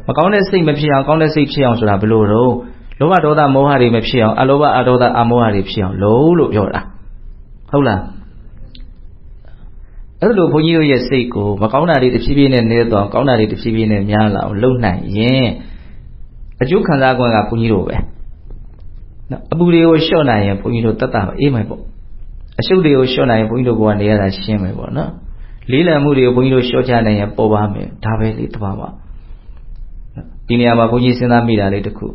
ာမကောင်းတဲ့စိတ်မဖြစ်အောင်ကောင်းတဲ့စိတ်ဖြစ်အောင်ဆိုတာဘယ်လိုတော့လောဘဒေါသမောဟတွေမဖြစ်အောင်အလောဘအဒေါသအမောဟတွေဖြစ်အောင်လို့ပြောတာဟုတ်လားအဲ့လိုဘုန်းကြီးတို့ရဲ့စိတ်ကိုမကောင်းတာတွေတစ်ဖြည်းဖြည်းနဲ့နည်းသွားကောင်းတာတွေတစ်ဖြည်းဖြည်းနဲ့များလာအောင်လုပ်နိုင်ရင်အကျိုးခံစား권ကဘုန်းကြီးတို့ပဲနော်အပူတွေကိုလျှော့နိုင်ရင်ဘုန်းကြီးတို့တတ်တာအေးမယ်ပေါ့အရှုပ်တွေကိုလျှော့နိုင်ရင်ဘုန်းကြီးတို့ကနေရတာရှင်းမယ်ပေါ့နော်လေးလံမှုတွေကိုဘုန်းကြီးတို့လျှော့ချနိုင်ရင်ပေါ်ပါမယ်ဒါပဲလေတပါပါဒီနေရာမှာဘုန်းကြီးစဉ်းစားမိတာလေးတစ်ခု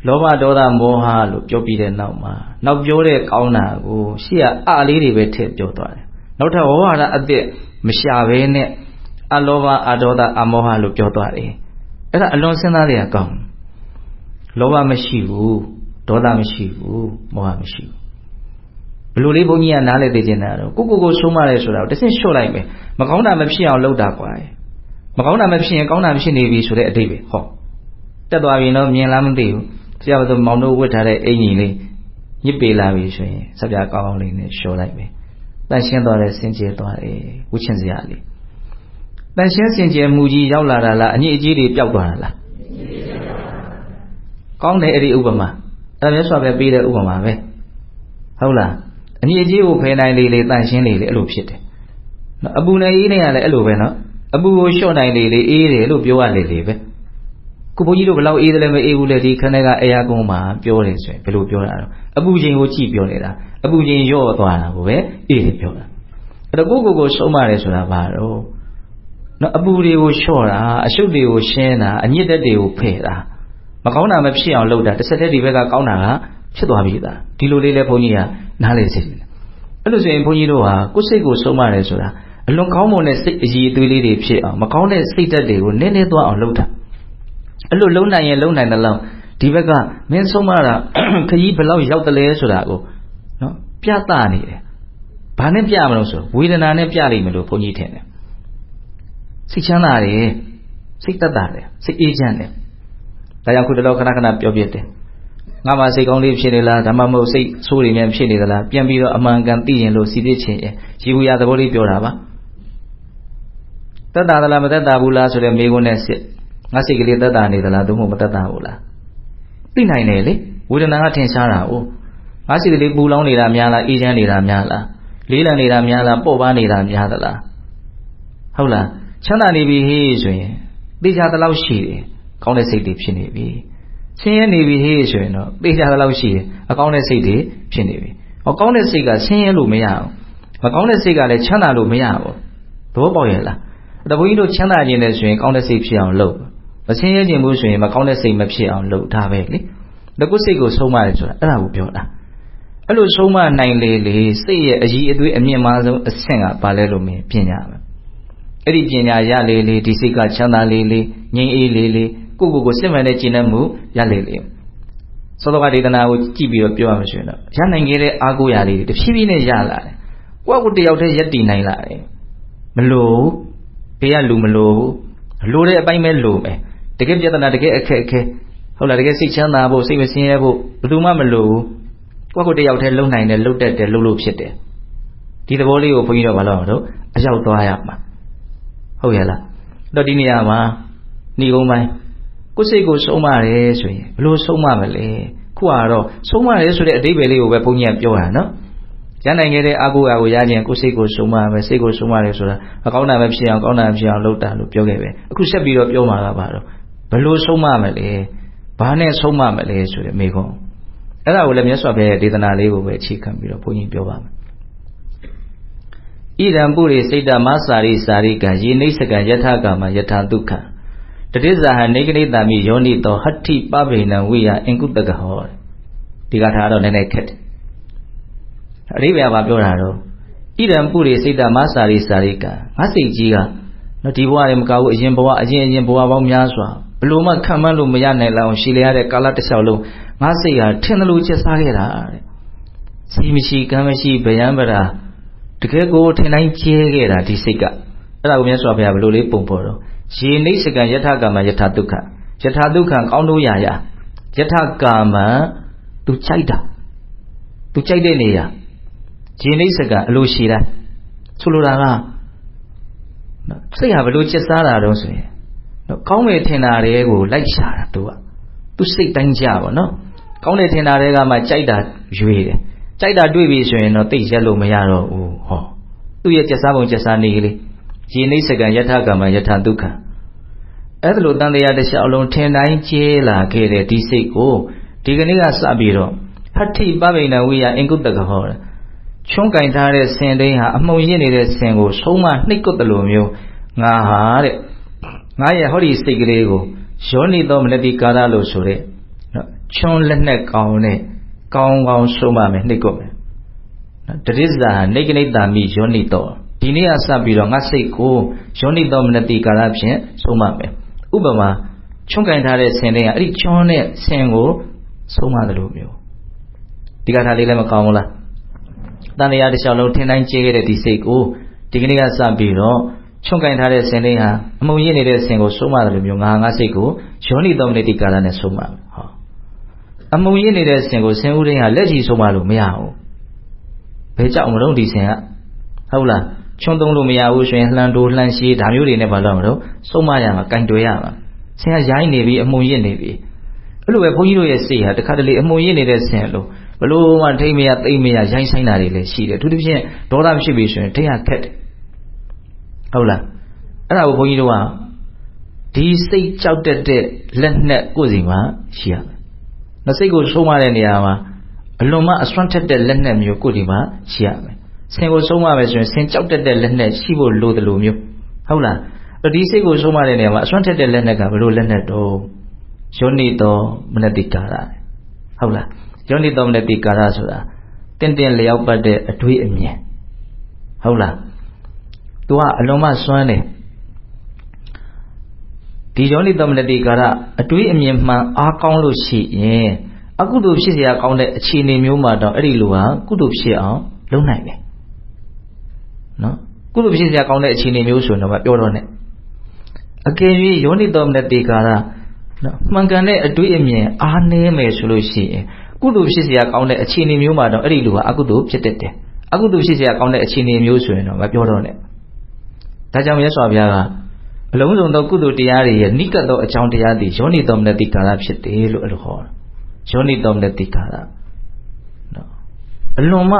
လောဘဒေါသမောဟလို့ပြောပြီးတဲ့နောက်မှာနောက်ပြောတဲ့ကောင်းတာကိုရှေ့ကအလေးတွေပဲထည့်ပြောသွားတယ်နောက်ထပ်ဝါဒအသစ်မရှာဘဲနဲ့အလောဘအဒေါသအမောဟလို့ပြောသွားတယ်အဲ့ဒါအလွန်စဉ်းစားရကောင်းလောဘမရှိဘူးဒေါသမရှိဘူးမောဟမရှိဘူးဘယ်လိုလေးဘုန်းကြီးကနားလည်သိချင်တာတော့ကိုဆုံးမရဲဆိုတာကိုတစ်ဆင့်လျှော့လိုက်မယ်မကောင်းတာမဖြစ်အောင်လုပ်တာကွာမကောင်းတာမဖြစ်ရင်ကောင်းတာဖြစ်နေပြီဆိုတဲ့အဓိပ္ပာယ်ဟောတက်သွားပြီနော်မြင်လားမသိဘူးဆရာတို့မောင်တို့ဝတ်ထားတဲ့အင်ကြီးလေးညစ်ပေလာပြီဆိုရင်စပြကောင်းကောင်းလေးနဲ့လျှော့လိုက်မယ်တန်ရှင်းသွားတယ်စင်ကြယ်သွားတယ်ဝှချင်စရာလေးတန်ရှင်းစင်ကြယ်မှုကြီးရောက်လာတာလားအညစ်အကြေးတွေပျောက်သွားတာလားကောင်းတယ်အဲ့ဒီဥပမာအဲ့မြတ်စွာဘုရားပေးတဲ့ဥပမာပဲဟုတ်လားအညစ်အကြေးကိုဖယ်နိုင်လေတန်ရှင်းလေအဲ့လိုဖြစ်တယ်နော်အပူနဲ့အေးနဲ့ကလည်းအဲ့လိုပဲနော်အပူကိုလျှော့နိုင်လေအေးတယ်လို့ပြောရလေပဲခုဘုန်းကြီးတို့ဘယ်လောက်အေးတယ်လဲမအေးဘူးလေဒီခဏကအေယာကွန်မှာပြောတယ်ဆိုရင်ဘယ်လိုပြောတာတော့အပူချိန်ကိုကြည့်ပြောနေတာအပူချိန်လျော့သွားတာကိုပဲအေးတယ်ပြောတာအဲ့တော့ကိုဆုံးမတယ်ဆိုတာဘာတော့နော်အပူတွေကိုလျှော့တာအရှုပ်တွေကိုရှင်းတာအညစ်ဓာတ်တွေကိုဖယ်တာမကောင်းတာမဖြစ်အောင်လုပ်တာတစ်ဆက်တည်းဒီဘက်ကကောင်းတာကဖြစ်သွားပြီသားဒီလိုလေးလဲဘုန်းကြီးကနားလည်စေတယ်အဲ့လိုဆိုရင်ဘုန်းကြီးတို့ဟာကိုယ်စိတ်ကိုဆုံးမတယ်ဆိုတာအလွန်ကောင်းမွန်တဲ့စိတ်အည်အသွေးလေးတွေဖြစ်အောင်မကောင်းတဲ့စိတ်ဓာတ်တွေကိုနည်းနည်းသွားအောင်လုပ်တာအဲ့လိုလုံးနိုင်ရင်လုံးနိုင်တယ်လို့ဒီဘက်ကမင်းဆုံးမတာခကြီးဘယ်လောက်ရောက်တယ်လဲဆိုတာကိုနော်ပြသနေတယ်ဘာနဲ့ပြမလို့ဆိုဝေဒနာနဲ့ပြလိမ့်မယ်လို့ဘုန်းကြီးထင်တယ်စိတ်ချမ်းသာတယ်စိတ်သက်သာတယ်စိတ်အေးချမ်းတယ်ဒါကြောင့်ခုတလောခဏပြောပြတယ်ငါမှစိတ်ကောင်းလေးဖြစ်နေလားဒါမှမဟုတ်စိတ်ဆိုးတွေများဖြစ်နေသလားပြန်ပြီးတော့အမှန်ကန်သိရင်လို့စီပြစ်ချင်းရေဘူးရသဘောလေးပြောတာပါသက်သာသလားမသက်သာဘူးလားဆိုတဲ့မေးခွန်းနဲ့စစ်ငါစိတ်ကလေးသက်သာနေသလားသို့မဟုတ်မသက်သာဘူးလားသိနိုင်တယ်လေဝေဒနာကထင်ရှားတာ哦ငါစိတ်ကလေးပူလောင်နေတာများလားအေးချမ်းနေတာများလားလေးလံနေတာများလားပေါ့ပါနေတာများသလားဟုတ်လားချမ်းသာနေပြီဟေးဆိုရင်သိကြသလောက်ရှိတယ်ကောင်းတဲ့စိတ်တွေဖြစ်နေပြီဆင်းရဲနေပြီဟေးဆိုရင်တော့သိကြသလောက်ရှိတယ်အကောင်းတဲ့စိတ်တွေဖြစ်နေပြီဟောကောင်းတဲ့စိတ်ကဆင်းရဲလို့မရအောင်မကောင်းတဲ့စိတ်ကလည်းချမ်းသာလို့မရဘူးသဘောပေါက်ရဲ့လားတပည့်တို့ချမ်းသာခြင်းနဲ့ဆိုရင်ကောင်းတဲ့စိတ်ဖြစ်အောင်လုပ်မဆင်းရဲခြင်းဘူးဆိုရင်မကောင်းတဲ့စိတ်မဖြစ်အောင်လုပ်ဒါပဲလေဒါကိုစိတ်ကိုဆုံးမတယ်ဆိုတာအဲ့ဒါကိုပြောတာအဲ့လိုဆုံးမနိုင်လေစိတ်ရဲ့အည်အသွေးအမြင့်မားဆုံးအဆင့်ကဘာလဲလို့မင်းပညာပဲအဲ့ဒီပညာရလေဒီစိတ်ကချမ်းသာလေငြိမ်းအေးလေကိုစစ်မှန်တဲ့ကျင့်တတ်မှုရလေသောတော်ကဒေသနာကိုကြည့်ပြီးတော့ပြောရမှဆိုရင်တော့ရနိုင်ခဲ့တဲ့အားကိုးရာလေးတဖြည်းဖြည်းနဲ့ရလာတယ်ကိုယ့်ကိုတယောက်တည်းယက်တည်နိုင်လာတယ်မလို့ဘေးကလူမလို့လိုတဲ့အပိုင်းပဲလိုပဲတကယ်ပြဿနာတကယ်အခက် ဟုတ်လားတကယ်စိတ်ချမ်းသာဖို့စိတ်မဆင်းရဲဖို့ဘယ်သူမှမလိုဘူးကိုယ့်ကိုယ်တယောက်တည်းလုံနိုင်တယ်လုံတတ်တယ်လုံလို့ဖြစ်တယ်ဒီသဘောလေးကိုဘုန်းကြီးတို့ဘာလို့တော့အရောက်သွားရမှာဟုတ်ရဲ့လားတော့ဒီနေရာမှာဏီကုန်းပိုင်းကိုယ်စိတ်ကိုဆုံးမတယ်ဆိုရင်ဘယ်လိုဆုံးမမလဲခုကတော့ဆုံးမတယ်ဆိုတဲ့အဓိပ္ပာယ်လေးကိုပဲဘုန်းကြီးကပြောတာနော်ရနိုင်ခဲ့တဲ့အာကိုရာကိုရခြင်းကိုယ်စိတ်ကိုဆုံးမမယ်စိတ်ကိုဆုံးမတယ်ဆိုတာအကောင်းတာပဲဖြစ်အောင်ကောင်းတာဖြစ်အောင်လုပ်တာလို့ပြောခဲ့ပဲအခုဆက်ပြီးတော့ပြောမှာကဘာတော့ဘယ်လိုဆုံးမမလဲဘာနဲ့ဆုံးမမလဲဆိုတဲ့မိကုံအဲ့ဒါကိုလည်းမြတ်စွာဘုရားရဲ့ဒေသနာလေးကိုပဲအခြေခံပြီးတော့ဘုန်းကြီးပြောပါမယ်ဣဒံပုရိစိတ်တမစာရိစာရိကံယေနိစ္စကံယထာကာမယထာဒုက္ခတတိဇာဟနေကနိတမိယောနိတောဟတ္ထိပဗေနံဝိယအင်ကုတကဟောဒီကထာတော့နည်းနည်းခက်တယ်အရိယာဘာပြောတာတော့ဣဒံပုရိစိတ်တမစာရိစာရိကံငါစိတ်ကြီးကနော်ဒီဘဝလည်းမကဘူးအရင်ဘဝအရင်ဘဝပေါင်းများစွာဘလို့မှခံမှန်းလို့မရနိုင်လောက်အောင်ရှည်လျားတဲ့ကာလတစ်လျှောက်လုံးငါစိတ်ဟာထင်တယ်လို့ချက်စားခဲ့တာတဲ့စီမရှိကံမရှိဗျယံပရာတကယ်ကိုထင်တိုင်းကျဲခဲ့တာဒီစိတ်ကအဲ့ဒါကိုမြတ်စွာဘုရားဘယ်လိုလေးပုံပေါ်တော့ယေနိစ္စကံယထာကာမယထာဒုက္ခယထာဒုက္ခကောင်းလို့ရယထာကာမသူကြိုက်တာသူကြိုက်တဲ့နေရာယေနိစ္စကံအလိုရှိတာဆိုလိုတာကစိတ်ဟာဘယ်လိုချက်စားတာတော့ဆိုရင်ကောင်းတယ်ထင်တာတွေကိုလိုက်ရှာတာသူစိတ်တိုင်းကြပါနော်ကောင်းတယ်ထင်တာတွေကမှကြိုက်တာရွေတယ်ကြိုက်တာတွေ့ပြီဆိုရင်တော့သိရက်လို့မရတော့ဘူးဟောသူ့ရဲ့ချက်စားပုံချက်စားနေကလေးယေနိစ္စကံယထာကာမယထာဒုက္ခအဲ့ဒါလိုတန်တရားတစ်လျှောက်လုံးထင်တိုင်းကျဲလာခဲ့တဲ့ဒီစိတ်ကိုဒီကနေ့ကစပြီးတော့ဟတ္ထိပဗေနဝိယအင်ကုတကဟောချုံးကင်ထားတဲ့စင်တိန်ဟာအမှုံရစ်နေတဲ့စင်ကိုဆုံးမနှိပ်ကွတ်တယ်လို့မျိုးငါဟာတဲ့ငါရဲ့ဟောဒီစိတ်ကလေးကိုယောနိသောမနတိကာရလို့ဆိုတဲ့ချွန်းလက်နဲ့ကောင်းနဲ့ကောင်းကောင်းဆုံးမမယ်နှိပ်ကွတ်မယ်တတိဇာနေကနိတာမိယောနိသောဒီနေ့ကစပြီးတော့ငါစိတ်ကိုယောနိသောမနတိကာရဖြင့်ဆုံးမမယ်ဥပမာချွန်းကင်ထားတဲ့စင်တိန်ကအဲ့ဒီချွန်းနဲ့စင်ကိုဆုံးမတယ်လို့မျိုးဒီကထာလေးလည်းမကောင်းဘူးလားတန်တရားတစ်လျှောက်လုံးထင်တိုင်းကျဲခဲ့တဲ့ဒီစိတ်ကိုဒီကနေ့ကစပြီးတော့ချွန်ကင်ထားတဲ့စင်လေးဟာအမှုံရစ်နေတဲ့စင်ကိုဆုံးမတယ်လို့မျိုးငါစိတ်ကိုယောနိသောမနတိကာရနဲ့ဆုံးမမယ်ဟောအမှုံရစ်နေတဲ့စင်ကိုစင်ဥရင်းဟာလက်ချီဆုံးမလို့မရဘူးဘယ်ကြောင့်မလို့ဒီစင်ကဟုတ်လားချွန်သုံးလို့မရဘူးဆိုရင်လှန်တိုးလှန်ရှည်ဒါမျိုးတွေနဲ့ဘာလို့မလို့ဆုံးမရမှာကင်တွယ်ရမှာစင်ကရိုင်းနေပြီအမှုံရစ်နေပြီအဲ့လိုပဲဘုန်းကြီးတို့ရဲ့စိတ်ဟာတခါတလေအမှုံရစ်နေတဲ့စင်လို့ဘလို့မှထိမ့်မရသိမ့်မရရိုင်းဆိုင်တာတွေလည်းရှိတယ်အထူးသဖြင့်ဒေါသဖြစ်ပြီဆိုရင်ထိတ်ရခက်တယ်ဟုတ်လားအဲ့ဒါကိုဘုန်းကြီးတို့ကဒီစိတ်ကြောက်တတ်တဲ့လက်နဲ့ကိုယ်စီမှာရှိရမယ်။နှစိတ်ကိုဆုံးမတဲ့နေရာမှာအလွန်မှအစွမ်းထက်တဲ့လက်နဲ့မျိုးကိုယ်ဒီမှာရှိရမယ်။ဆင်ကိုဆုံးမမယ်ဆိုရင်ဆင်ကြောက်တတ်တဲ့လက်နဲ့ရှိဖို့လိုတယ်လို့မျိုးဟုတ်လား။ဒီစိတ်ကိုဆုံးမတဲ့နေရာမှာအစွမ်းထက်တဲ့လက်နဲ့ကဘယ်လိုလက်နဲ့တော့ယောနိသောမနတိကာရဟုတ်လား။ယောနိသောမနတိကာရဆိုတာတင့်လျောက်ပတ်တဲ့အတွေးအမြင်ဟုတ်လား။ तू ကအလွန်မှစွမ်းတယ်ဒီယောနိသမနတိကာရအတွေးအမြင်မှန်အားကောင်းလို့ရှိရင်အကုသိုလ်ဖြစ်เสียကောင်းတဲ့အခြေအနေမျိုးမှာတော့အဲ့ဒီလိုဟာကုသိုလ်ဖြစ်အောင်လုပ်နိုင်တယ်နော်ကုသိုလ်ဖြစ်เสียကောင်းတဲ့အခြေအနေမျိုးဆိုတော့ပြောတော့ ਨੇ အကယ်၍ယောနိသမနတိကာရနော်မှန်ကန်တဲ့အတွေးအမြင်အားနည်းမယ်ဆိုလို့ရှိရင်ကုသိုလ်ဖြစ်เสียကောင်းတဲ့အခြေအနေမျိုးမှာတော့အဲ့ဒီလိုဟာအကုသိုလ်ဖြစ်တတ်တယ်အကုသိုလ်ဖြစ်เสียကောင်းတဲ့အခြေအနေမျိုးဆိုရင်တော့မပြောတော့ ਨੇ ဒါကြောင့်မြတ်စွာဘုရားကအလုံးစုံသောကုသိုလ်တရားတွေရဲ့နိကတ်သောအကြောင်းတရားတွေယောနိသောမနတိကာရဖြစ်တယ်လို့အဲ့လိုဟောတာယောနိသောမနတိကာရနော်အလွန်မှ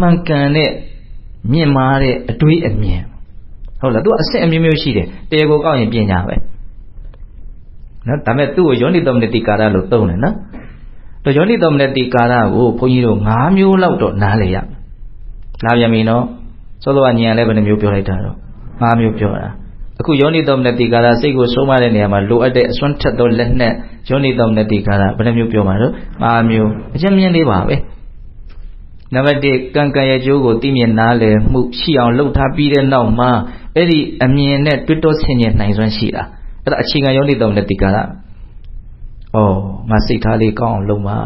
မှန်ကန်တဲ့မြင့်မားတဲ့အတွေးအမြင်ဟုတ်လားသူအဆင့်အမျိုးမျိုးရှိတယ်တရားကိုကောက်ရင်ပညာပဲနော်ဒါမဲ့သူ့ကိုယောနိသောမနတိကာရလို့သုံးတယ်နော်တော့ယောနိသောမနတိကာရကိုဘုန်းကြီးတို့5မျိုးလောက်တော့နားလည်ရမယ်နားပြန်ပြီနော်စောစောကဉာဏ်လည်းဘယ်နှမျိုးပြောလိုက်တာတော့5မျိုးပြောတာအခုယောနိသောမနတိကာရစိတ်ကိုဆုံးမတဲ့နေရာမှာလိုအပ်တဲ့အစွမ်းထက်သောလက်နဲ့ယောနိသောမနတိကာရဘယ်နှမျိုးပြောမှာတော့5မျိုးအချက်မြင့်လေးပါပဲနံပါတ်1ကံကံရဲ့ကျိုးကိုသိမြင်နားလည်မှုရှိအောင်လှုပ်ထားပြီးတဲ့နောက်မှာအဲ့ဒီအမြင်နဲ့တွေ့တော့ဆင်ញင်နိုင်စွမ်းရှိတာအဲ့ဒါအခြေခံယောနိသောမနတိကာရငါစိတ်ထားလေးကောင်းအောင်လုပ်ပါ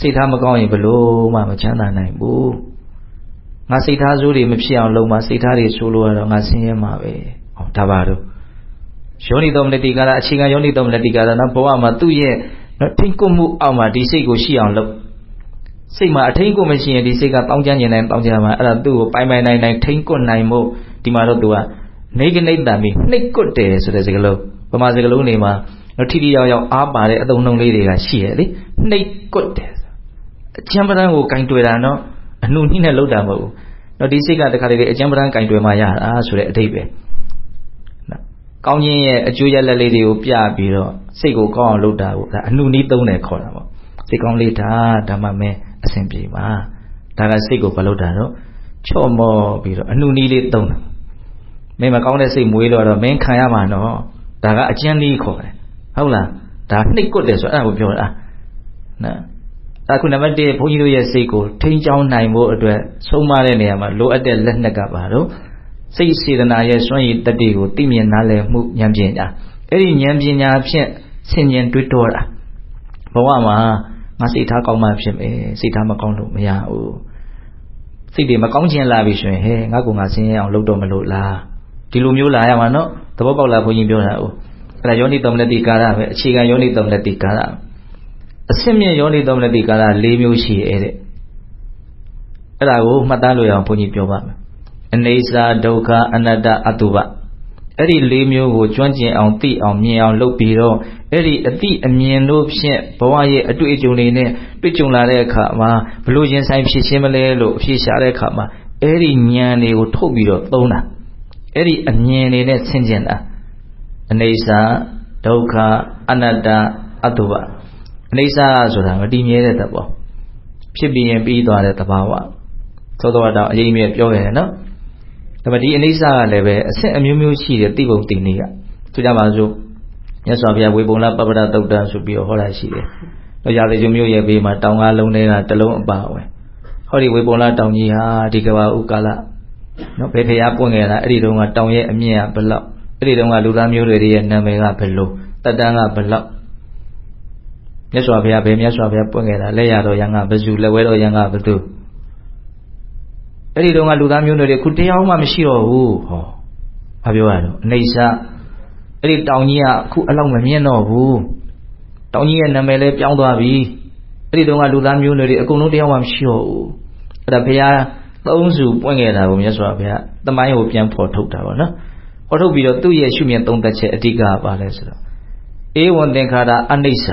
စိတ်ထားမကောင်းရင်ဘလို့မှမချမ်းသာနိုင်ဘူးငါစိတ်ထားဆိုးတွေမဖြစ်အောင်လုပ်ပါစိတ်ထားတွေဆိုးလို့ရတော့ငါဆင်းရဲမှာပဲဒါပါတော့ ယောနိသောမနတိကာရအခြေခံယောနိသောမနတိကာရနော်ဘဝမှာသူ့ရဲ့ထိန်ကိုမှုအောက်မှာဒီစိတ်ကိုရှိအောင်လုပ်စိတ်မှာအထိန်ကိုမရှိရင်ဒီစိတ်ကတောင်းကြနေတိုင်းတောင်းကြမှာအဲ့ဒါသူ့ကိုပိုင်နိုင်ထိန်ကွနိုင်မှုဒီမှာတော့သူကနေကနေတံပြီးနှိတ်ကွတယ်ဆိုတဲ့စကားလုံးဗမာစကားလုံးတွေမှာထိထိရောက်ရောက်အားပါတဲ့အသုံးနှုန်းလေးတွေကရှိရလေနှိတ်ကွတယ်အကျံပဒံကိုကင်တွေ့တာနော်အနှုတ်နှိနဲ့လောက်တာမဟုတ်ဘူးနော်ဒီစိတ်ကတခါတည်းအကျံပဒံကင်တွေ့မှရတာဆိုတဲ့အဓိပ္ပာယ်နော်ကောင်းခြင်းရဲ့အကျိုးရလဒ်လေးတွေကိုပြပြီးတော့စိတ်ကိုကောင်းအောင်လုပ်တာကိုဒါအနှုတ်နှီးသုံးတယ်ခေါ်တာပေါ့စိတ်ကောင်းလေးဒါမှမင်းအစဉ်ပြေပါဒါကစိတ်ကိုမလုပ်တာတော့ချော့မော့ပြီးတော့အနှုတ်နှီးလေးသုံးတာမင်းမကောင်းတဲ့စိတ်မွေးတော့မင်းခံရမှာနော်ဒါကအကျဉ်းလေးခေါ်တယ်ဟုတ်လားဒါနှိတ်ကွတယ်ဆိုအဲ့ဒါကိုပြောတာနော်ဒါခုနံပါတ်1ဘုန်းကြီးတို့ရဲ့စိတ်ကိုထိန်းချောင်းနိုင်ဖို့အတွက်ဆုံးမတဲ့နေရာမှာလိုအပ်တဲ့လက်နက်ကပါတော့စိတ်စေတနာရဲ့စွမ်းရည်တတ္တိကိုသိမြင်နားလည်မှုဉာဏ်ပညာအဲ့ဒီဉာဏ်ပညာဖြင့်ဆင်ញင်တွေးတောတာဘဝမှာငါစိတ်ထားကောင်းမှဖြစ်မယ်စိတ်ထားမကောင်းလို့မရဘူးစိတ်တွေမကောင်းခြင်းလာပြီဆိုရင်ဟဲ့ငါကငါဆင်းရဲအောင်လုပ်တော့မလို့လားဒီလိုမျိုးလာရမှာနော်သဘောပေါက်လားဘုန်းကြီးပြောတာဟုတ်အဲ့ဒါယောနိသောမနတိကာရပဲအခြေခံယောနိသောမနတိကာရအစစ်မြင့်ယောနိသောမနတိကာရ၄မျိုးရှိရဲ့တဲ့အဲ့ဒါကိုမှတ်သားလို့ရအောင်ဘုန်းကြီးပြောပါမယ်အနေစာဒုက္ခအနတ္တအတုပအဲ့ဒီ၄မျိုးကိုကျွမ်းကျင်အောင်သိအောင်မြင်အောင်လုပ်ပြီးတော့အဲ့ဒီအသိအမြင်တို့ဖြင့်ဘဝရဲ့အတွေ့အကြုံတွေနဲ့တွေ့ကြုံလာတဲ့အခါမှာဘလို့ရင်ဆိုင်ဖြစ်ရှင်းမလဲလို့အဖြေရှာတဲ့အခါမှာအဲ့ဒီဉာဏ်တွေကိုထုတ်ပြီးတော့သုံးတာအဲ့ဒီအမြင်တွေနဲ့ဆင်ခြင်တာအနေစာဒုက္ခအနတ္တအတုပအနေစာဆိုတာမတည်မြဲတဲ့သဘောဖြစ်ပြီးရင်ပြီးသွားတဲ့သဘာဝသောတော်တော်အရေးမြဲပြောရတယ်နော်ဒါပေမဲ့ဒီအနေစာကလည်းပဲအဆင့်အမျိုးမျိုးရှိတယ်သိပုံသိနေရသူကြပါစို့မြတ်စွာဘုရားဝေပုံလပပ္ပဒသုတ်တံဆိုပြီးတော့ဟောတာရှိတယ်တော့ရာဇဂုံမျိုးရဲ့ဘေးမှာတောင်ကားလုံးထဲကတလုံးအပါဝင်ဟောဒီဝေပုံလတောင်ကြီးဟာဒီကဘာဥကာလနော်ဘယ်ဖျားပွင့်ခဲ့တာအဲ့ဒီတုန်းကတောင်ရဲ့အမြင့်ကဘယ်လောက်အဲ့ဒီတုန်းကလူသားမျိုးတွေရဲ့နာမည်ကဘယ်လိုတက်တန်းကဘယ်လောက်မြတ်စွာဘုရားဘယ်မြတ်စွာဘုရားပွင့်ခဲ့တာလက်ရတော်ရံကဘယ်သူလက်ဝဲတော်ရံကဘယ်သူအဲ့ဒီတုန်းကလူသားမျိုးတွေခုတရားမှမရှိတော့ဘူးဟောဘာပြောရတော့အနေစာအဲ့ဒီတောင်ကြီးကအခုအလောက်မမြင့်တော့ဘူးတောင်ကြီးရဲ့နာမည်လည်းပြောင်းသွားပြီအဲ့ဒီတုန်းကလူသားမျိုးတွေအကုန်လုံးတရားမှမရှိတော့ဘူးအဲ့ဒါဘုရားသုံးစုပွင့်ခဲ့တာကိုမြတ်စွာဘုရားသမိုင်းကိုပြန်ဖော်ထုတ်တာပေါ့နော်ဖော်ထုတ်ပြီးတော့သူ့ရဲ့ရှုမြင်သုံးသက်ချက်အဓိကပါလဲဆိုတော့ဧဝံသင်္ခါရအနိစ္စ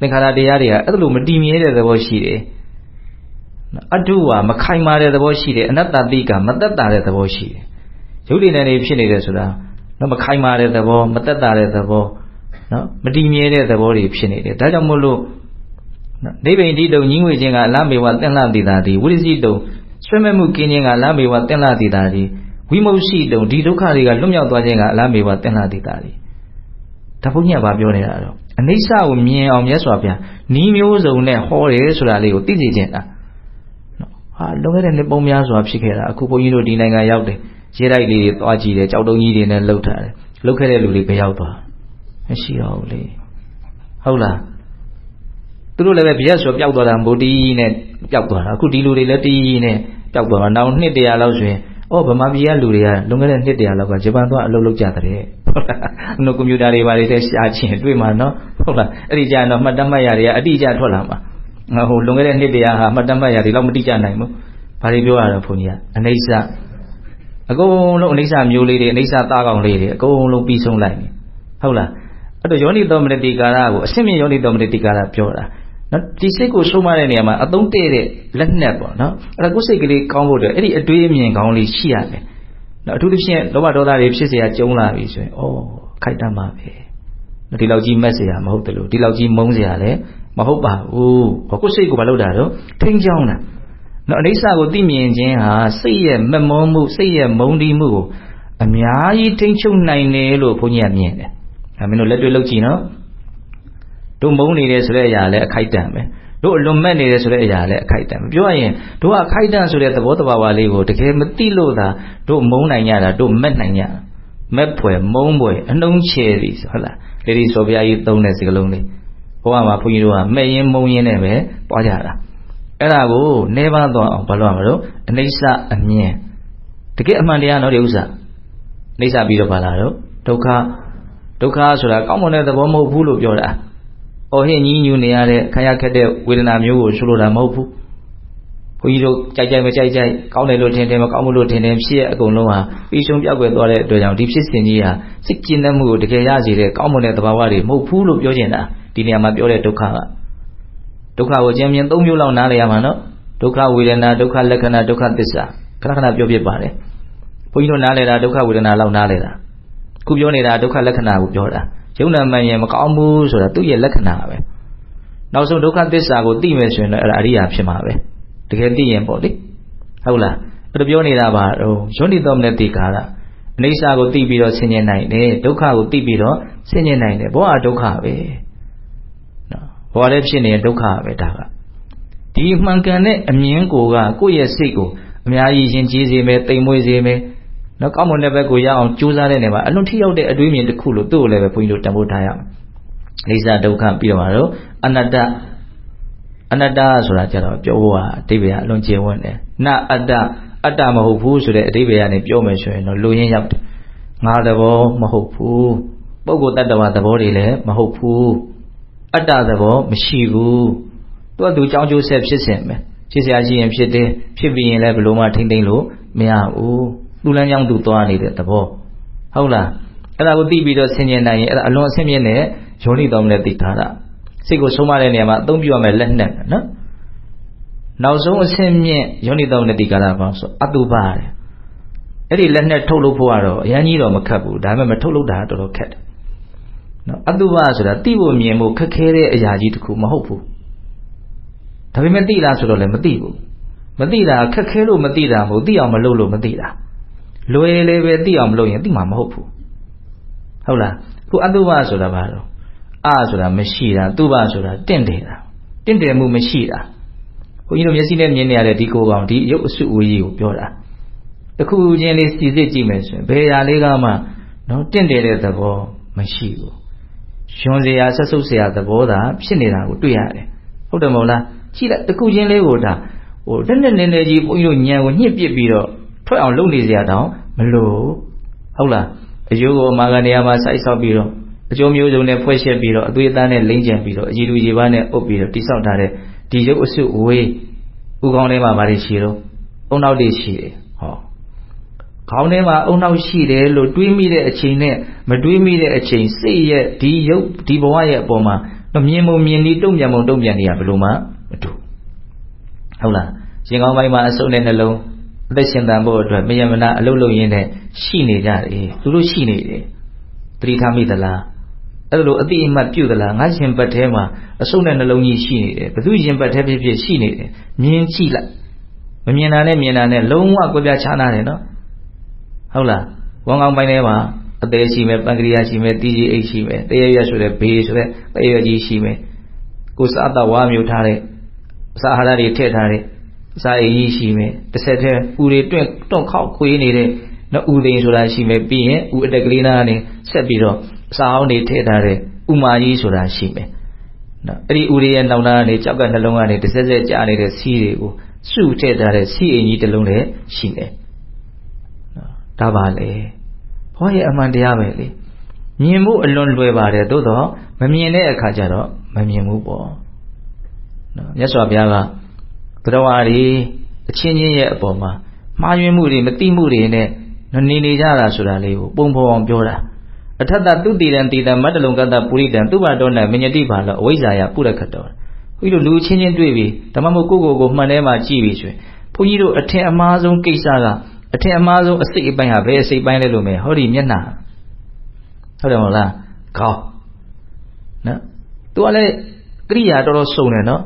သင်္ခါရတရားတွေကအဲ့လိုမတည်မြဲတဲ့သဘောရှိတယ်အတုဝါမခိုင်မာတဲ့သဘောရှိတယ်အနတ္တတိကမသက်တာတဲ့သဘောရှိတယ်ရုပ်တည်နေဖြစ်နေတယ်ဆိုတာနော်မခိုင်မာတဲ့သဘောမသက်တာတဲ့သဘောနော်မတည်မြဲတဲ့သဘောတွေဖြစ်နေတယ်ဒါကြောင့်မို့လို့နိဗ္ဗာန်တိတုံညီငွေခြင်းကအလားမေဝသင်္လှတိတာဒီဝိရိစီတုံဆွေးမဲ့မှုကင်းခြင်းကအလားမေဝသင်္လှတိတာဒီဝိမု ရှိတုံဒီဒုက္ခတွေကလွတ်မြောက်သွားခြင်းကအလားမေဝသင်္လှတိတာဒီဒါဘုန်းကြီးကပြောနေတာတော့အနိစ္စကိုမြင်အောင်မြတ်စွာဘုရားဤမျိုးစုံနဲ့ဟောတယ်ဆိုတာလေးကိုသိစေခြင်းတာဟာလွန်ခဲ့တဲ့နှစ်ပေါင်းများစွာဖြစ်ခဲ့တာအခုဘုန်းကြီးတို့ဒီနိုင်ငံရောက်တယ်ရဲတိုက်လေးတွေသွားကြည့်တယ်ကြောက်တုံးကြီးတွေနဲ့လှုပ်ထားတယ်လှုပ်ခဲ့တဲ့လူတွေဘယ်ရောက်သွားမရှိတော့ဘူးလေဟုတ်လားသူတို့လည်းပဲဗျက်ဆိုပျောက်သွားတာမိုးတီးနဲ့ပျောက်သွားတာအခုဒီလူတွေလည်းတီးနဲ့ပျောက်သွားတာနောက်နှစ်တရာလောက်ဆိုရင်ဗမာပြည်ကလူတွေကလွန်ခဲ့တဲ့နှစ်တရာလောက်ကဂျပန်သွားအလုပ်လုပ်ကြတဲ့ဟုတ်လားနှုတ်ကွန်ပျူတာတွေဘာတွေတဲ့ရှာချင်းတွေ့မှာနော်ဟုတ်လားအဲ့ဒီကြတော့မှတ်တမ်းမှတ်ရတွေကအတိအကျထွက်လာမှာဟိုလွန်ခဲ့တဲ့နှစ်တရာဟာမှတ်တမ်းမှတ်ရတွေလောက်မတိကျနိုင်ဘူးဘာတွေပြောရတော့ဘုန်းကြီးကအနိစ္စအကုန်လုံးအနိစ္စမျိုးလေးတွေအနိစ္စသားကောင်လေးတွေအကုန်လုံးပြီးဆုံးလိုက်ပြီဟုတ်လားအဲ့တော့ယောနိသောမနတိကာရကိုအရှင်းမြယောနိသောမနတိကာရပြောတာနော်ဒီစိတ်ကိုဆုံးမတဲ့နေရာမှာအသုံးတဲ့လက်နက်ပေါ့နော်အဲ့ဒါကိုယ်စိတ်ကလေးကောင်းဖို့အတွက်အဲ့ဒီအတွေးအမြင်ကောင်းလေးရှိရတယ်နော်အထူးသဖြင့်လောဘဒေါသတွေဖြစ်เสียကြုံလာပြီဆိုရင်ခိုက်တတ်မှာပဲဒီလောက်ကြီးမက်เสียမဟုတ်တယ်လို့ဒီလောက်ကြီးမုန်းเสียလည်းမဟုတ်ပါဘူးကိုယ်စိတ်ကိုမလုပ်တာတော့ထိန်းချောင်းတာနော်အနိစ္စကိုသိမြင်ခြင်းဟာစိတ်ရဲ့မက်မောမှုစိတ်ရဲ့မုန်းတီးမှုကိုအများကြီးထိန်းချုပ်နိုင်တယ်လို့ဘုန်းကြီးကမြင်တယ်မင်းတို့လက်တွေ့လုပ်ကြည့်နော်တို့မုန်းနေတယ်ဆိုတဲ့အရာလည်းအခိုက်တန့်ပဲတို့အလွန်မဲ့နေတယ်ဆိုတဲ့အရာလည်းအခိုက်တန့်ပဲပြောရရင်တို့ကအခိုက်တန့်ဆိုတဲ့သဘောတဘာဝလေးကိုတကယ်မသိလို့သာတို့မုန်းနိုင်ကြတာတို့မက်နိုင်ကြမက်ဖွယ်မုန်းဖွယ်အနှုံးချဲပြီဟုတ်လားလေဒီဆိုဘုရားကြီးသုံးတဲ့စကားလုံးလေးဘုရားမှာဘုန်းကြီးတို့ကမဲ့ရင်မုန်းရင်နဲ့ပဲပွားကြတာအဲ့ဒါကိုနေပါသွားအောင်ဘာလို့ရမလို့အနိစ္စအမြင်တကယ်အမှန်တရားနော်ဒီဥစ္စာအနိစ္စပြီးတော့ဘာလာတော့ဒုက္ခ ဒုက္ခဆိုတာကောင်းမွန်တဲ့သဘောမဟုတ်ဘူးလို့ပြောတာ။အော်ဟစ်ညည်းညူနေရတဲ့ခံရခက်တဲ့ဝေဒနာမျိုးကိုဆိုလိုတာမဟုတ်ဘူး။ဘုန်းကြီးတို့ကြိုက်မကြိုက်ကောင်းတယ်လို့ထင်တယ်မကောင်းဘူးလို့ထင်တယ်ဖြစ်ရဲ့အကုန်လုံးဟာပြီးဆုံးပြောက်ွယ်သွားတဲ့အတွက်ကြောင့်ဒီဖြစ်စဉ်ကြီးဟာစိတ်ကျဉ်တတ်မှုကိုတကယ်ရစေတဲ့ကောင်းမွန်တဲ့သဘာဝတွေမဟုတ်ဘူးလို့ပြောချင်တာဒီနေရာမှာပြောတဲ့ဒုက္ခကဒုက္ခကိုကျမ်းမြင်၃မျိုးလောက်နားလည်ရမှာနော်ဒုက္ခဝေဒနာဒုက္ခလက္ခဏာဒုက္ခသစ္စာခဏပြောပြပါတယ်ဘုန်းကြီးတို့နားလည်တာဒုက္ခဝေဒနာလောက်နားလည်တာခုပြောနေတာဒုက္ခလက္ခဏာကိုပြောတာယုံနာမှန်ရင်မကောင်းဘူးဆိုတာသူ့ရဲ့လက္ခဏာပဲနောက်ဆုံးဒုက္ခသစ္စာကိုသိမယ်ဆိုရင်လည်းအဲ့ဒါအရိယာဖြစ်မှာပဲတကယ်သိရင်ပေါ့လေဟုတ်လားအဲ့ဒါပြောနေတာပါယောနိသောမနတိကာရအနိစ္စကိုသိပြီးတော့ဆင်ញင်နိုင်တယ်ဒုက္ခကိုသိပြီးတော့ဆင်ញင်နိုင်တယ်ဘောဟာဒုက္ခပဲနော်ဘောလည်းဖြစ်နေတဲ့ဒုက္ခပဲဒါကဒီမှန်ကန်တဲ့အမြင်ကိုကိုယ့်ရဲ့စိတ်ကိုအများကြီးယဉ်ကျေးစေမယ်တိမ်မွေးစေမယ်နော်ကောင်းမွန်တဲ့ဘက်ကိုရအောင်ကြိုးစားတဲ့နေမှာအလွန်ထိရောက်တဲ့အတွေးမြင်တစ်ခုလို့သူ့ကိုလည်းပဲဘုန်းကြီးတို့တန်ဖိုးထားရအောင်အိဋ္ဌဒုက္ခပြီးတော့မှာတော့အနတ္တဆိုတာကြတော့ပြောဖို့ကအဓိပ္ပာယ်အလွန်ကျယ်ဝန်းတယ်နအတ္တမဟုတ်ဘူးဆိုတဲ့အဓိပ္ပာယ်ကနေပြောမယ်ဆိုရင်တော့လူရင်းရောက်တယ်ငါသဘောမဟုတ်ဘူးပုဂ္ဂိုလ်တ attva သဘောတွေလည်းမဟုတ်ဘူးအတ္တသဘောမရှိဘူးသူကြောင်းကျိုးဆက်ဖြစ်စဉ်ပဲဖြစ်เสียရှိရင်ဖြစ်တယ်ဖြစ်ပြီးရင်လည်းဘယ်လိုမှထိမ့်သိမ့်လို့မရဘူးသူ့လမ်းကြောင်းသူသွားနေတဲ့သဘောဟုတ်လားအဲ့ဒါကိုသိပြီးတော့ဆင်ញင်နိုင်ရင်အဲ့ဒါအလွန်အဆင့်မြင့်တဲ့ယောနိသောမနတိကာရစိတ်ကိုဆုံးမတဲ့နေရာမှာအသုံးပြုရမယ်လက်နဲ့နော်နောက်ဆုံးအဆင့်မြင့်ယောနိသောမနတိကာရဘာဆိုအတုပတယ်အဲ့ဒီလက်နဲ့ထုတ်လုပ်ဖို့ကတော့အရင်ကြီးတော့မခက်ဘူးဒါပေမဲ့မထုတ်လုပ်တာတော်တော်ခက်တယ်နော်အတုပဆိုတာသိဖို့မြင်ဖို့ခက်ခဲတဲ့အရာကြီးတစ်ခုမဟုတ်ဘူးဒါပေမဲ့သိလားဆိုတော့လည်းမသိဘူးမသိတာခက်ခဲလို့မသိတာမဟုတ်သိအောင်မလုပ်လို့မသိတာလွယ်လေပဲသိအောင်မလုပ်ရင်သိမှာမဟုတ်ဘူးဟုတ်လားခုအတုပဆိုတာဘာလို့ဆိုတာမရှိတာတုပဆိုတာတင့်တယ်မှုမရှိတာဘုန်းကြီးတို့မျက်စိနဲ့မြင်နေရတဲ့ဒီကိုယ်ကောင်ဒီရုပ်အစုအဝေးကြီးကိုပြောတာတခုချင်းလေးစီစစ်ကြည့်မယ်ဆိုရင်ဘယ်ဟာလေးကမှနော်တင့်တယ်တဲ့သဘောမရှိဘူးရှင်စရာဆက်ဆုပ်စရာသဘောသာဖြစ်နေတာကိုတွေ့ရတယ်ဟုတ်တယ်မဟုတ်လားကြည့်လိုက်တခုချင်းလေးကိုဒါလက်နဲ့နည်းနည်းကြီးဘုန်းကြီးတို့ညံကိုညှစ်ပစ်ပြီးတော့ထွက်အောင်လုပ်နေစရာတောင်မလိုဟုတ်လားအယိုးကိုအမာကနေရာမှာစိုက်ဆောက်ပြီးတော့အကျိုးမျိုးစုံနဲ့ဖွဲ့ရှက်ပြီးတော့အသွေးအသားနဲ့လိမ့်ကျန်ပြီးတော့အကြည်လူကြီးပါးနဲ့အုပ်ပြီးတော့တိဆောက်ထားတဲ့ဒီရုပ်အစုအဝေးဥကောင်းထဲမှာဗါတွေရှိတော့အုံနောက်တွေရှိတယ်ဟောခေါင်းထဲမှာအုံနောက်ရှိတယ်လို့တွေးမိတဲ့အချိန်နဲ့မတွေးမိတဲ့အချိန်စိတ်ရဲ့ဒီရုပ်ဒီဘဝရဲ့အပေါ်မှာမြင်မြင်ဒီတုံ့ပြန်နေရဘယ်လိုမှမတူဟုတ်လားရင်ကောင်းပိုင်းမှာအစုပ်နဲ့နှလုံးအသက်ရှင်သန်ဖို့အတွက်မယမနာအလုပ်လုပ်ရင်းနဲ့ရှိနေကြတယ်သူတို့ရှိနေတယ်သတိထားမိသလားအဲ့လိုအတိအမှတ်ပြုသလားငါရှင်ဘတ်ထဲမှာအစုပ်နဲ့နှလုံးကြီးရှိနေတယ်ဘသူရှင်ဘတ်ထဲဖြစ်ရှိနေတယ်မြင်ကြည့်လိုက်မမြင်တာနဲ့မြင်တာနဲ့လုံးဝကွဲပြားခြားနာတယ်နော်ဟုတ်လားဝမ်းကောင်းပိုင်းထဲမှာအသေးရှိမယ်ပန်ကရိယာရှိမယ်တီကြီးအိတ်ရှိမယ်တရရွက်ဆိုတဲ့ဘေးဆိုတဲ့တရရွက်ကြီးရှိမယ်ကိုစားတော့ဝါမျိုးထားတဲ့အစာအာဟာရတွေထည့်ထားတဲ့စာအိမ်ကြီးရှိမယ်တစ်ဆက်တည်းဥတွေတွန့်ခောက်ခွေးနေတဲ့နော်ဥသိန်းဆိုတာရှိမယ်ပြီးရင်ဥအတက်ကလေးနာကနေဆက်ပြီးတော့စာဟောင်းတွေထည့်ထားတဲ့ဥမာကြီးဆိုတာရှိမယ်နော်အဲ့ဒီဥတွေရဲ့နောက်နာကနေကြောက်ကနှလုံးကနေတစ်ဆက်ဆက်ကြားနေတဲ့စီးတွေကိုစုထည့်ထားတဲ့စီးအိမ်ကြီးတစ်လုံးလည်းရှိတယ်နော်ဒါပါလေဘောရဲ့အမှန်တရားပဲလေမြင်ဖို့အလွန်လွယ်ပါတယ်သို့တော့မမြင်တဲ့အခါကျတော့မမြင်ဘူးပေါ့နော်မြတ်စွာဘုရားကတရားတွေအချင်းချင်းရဲ့အပေါ်မှာမှားယွင်းမှုတွေမသိမှုတွေနဲ့နေကြတာဆိုတာလေးကိုပုံဖော်အောင်ပြောတာအထတ္တသူတိတံတိတံမတ္တလုံကတ္တပုရိတံသူဘတော်၌မညတိပါလောအဝိဇ္ဇာယပုရခတောဘုန်းကြီးတို့လူချင်းချင်းတွေ့ပြီဓမ္မမို့ကိုမှန်ထဲမှာကြည့်ပြီဆိုရင်ဘုန်းကြီးတို့အထင်အမှားဆုံးကိစ္စကအထင်အမှားဆုံးအစိတ်အပိုင်းဟာဘယ်အစိတ်ပိုင်းလဲလို့မယ်ဟောဒီမျက်နှာဟုတ်တယ်မဟုတ်လားခေါင်းနော်သူကလည်းကရိယာတော်တော်စုံတယ်နော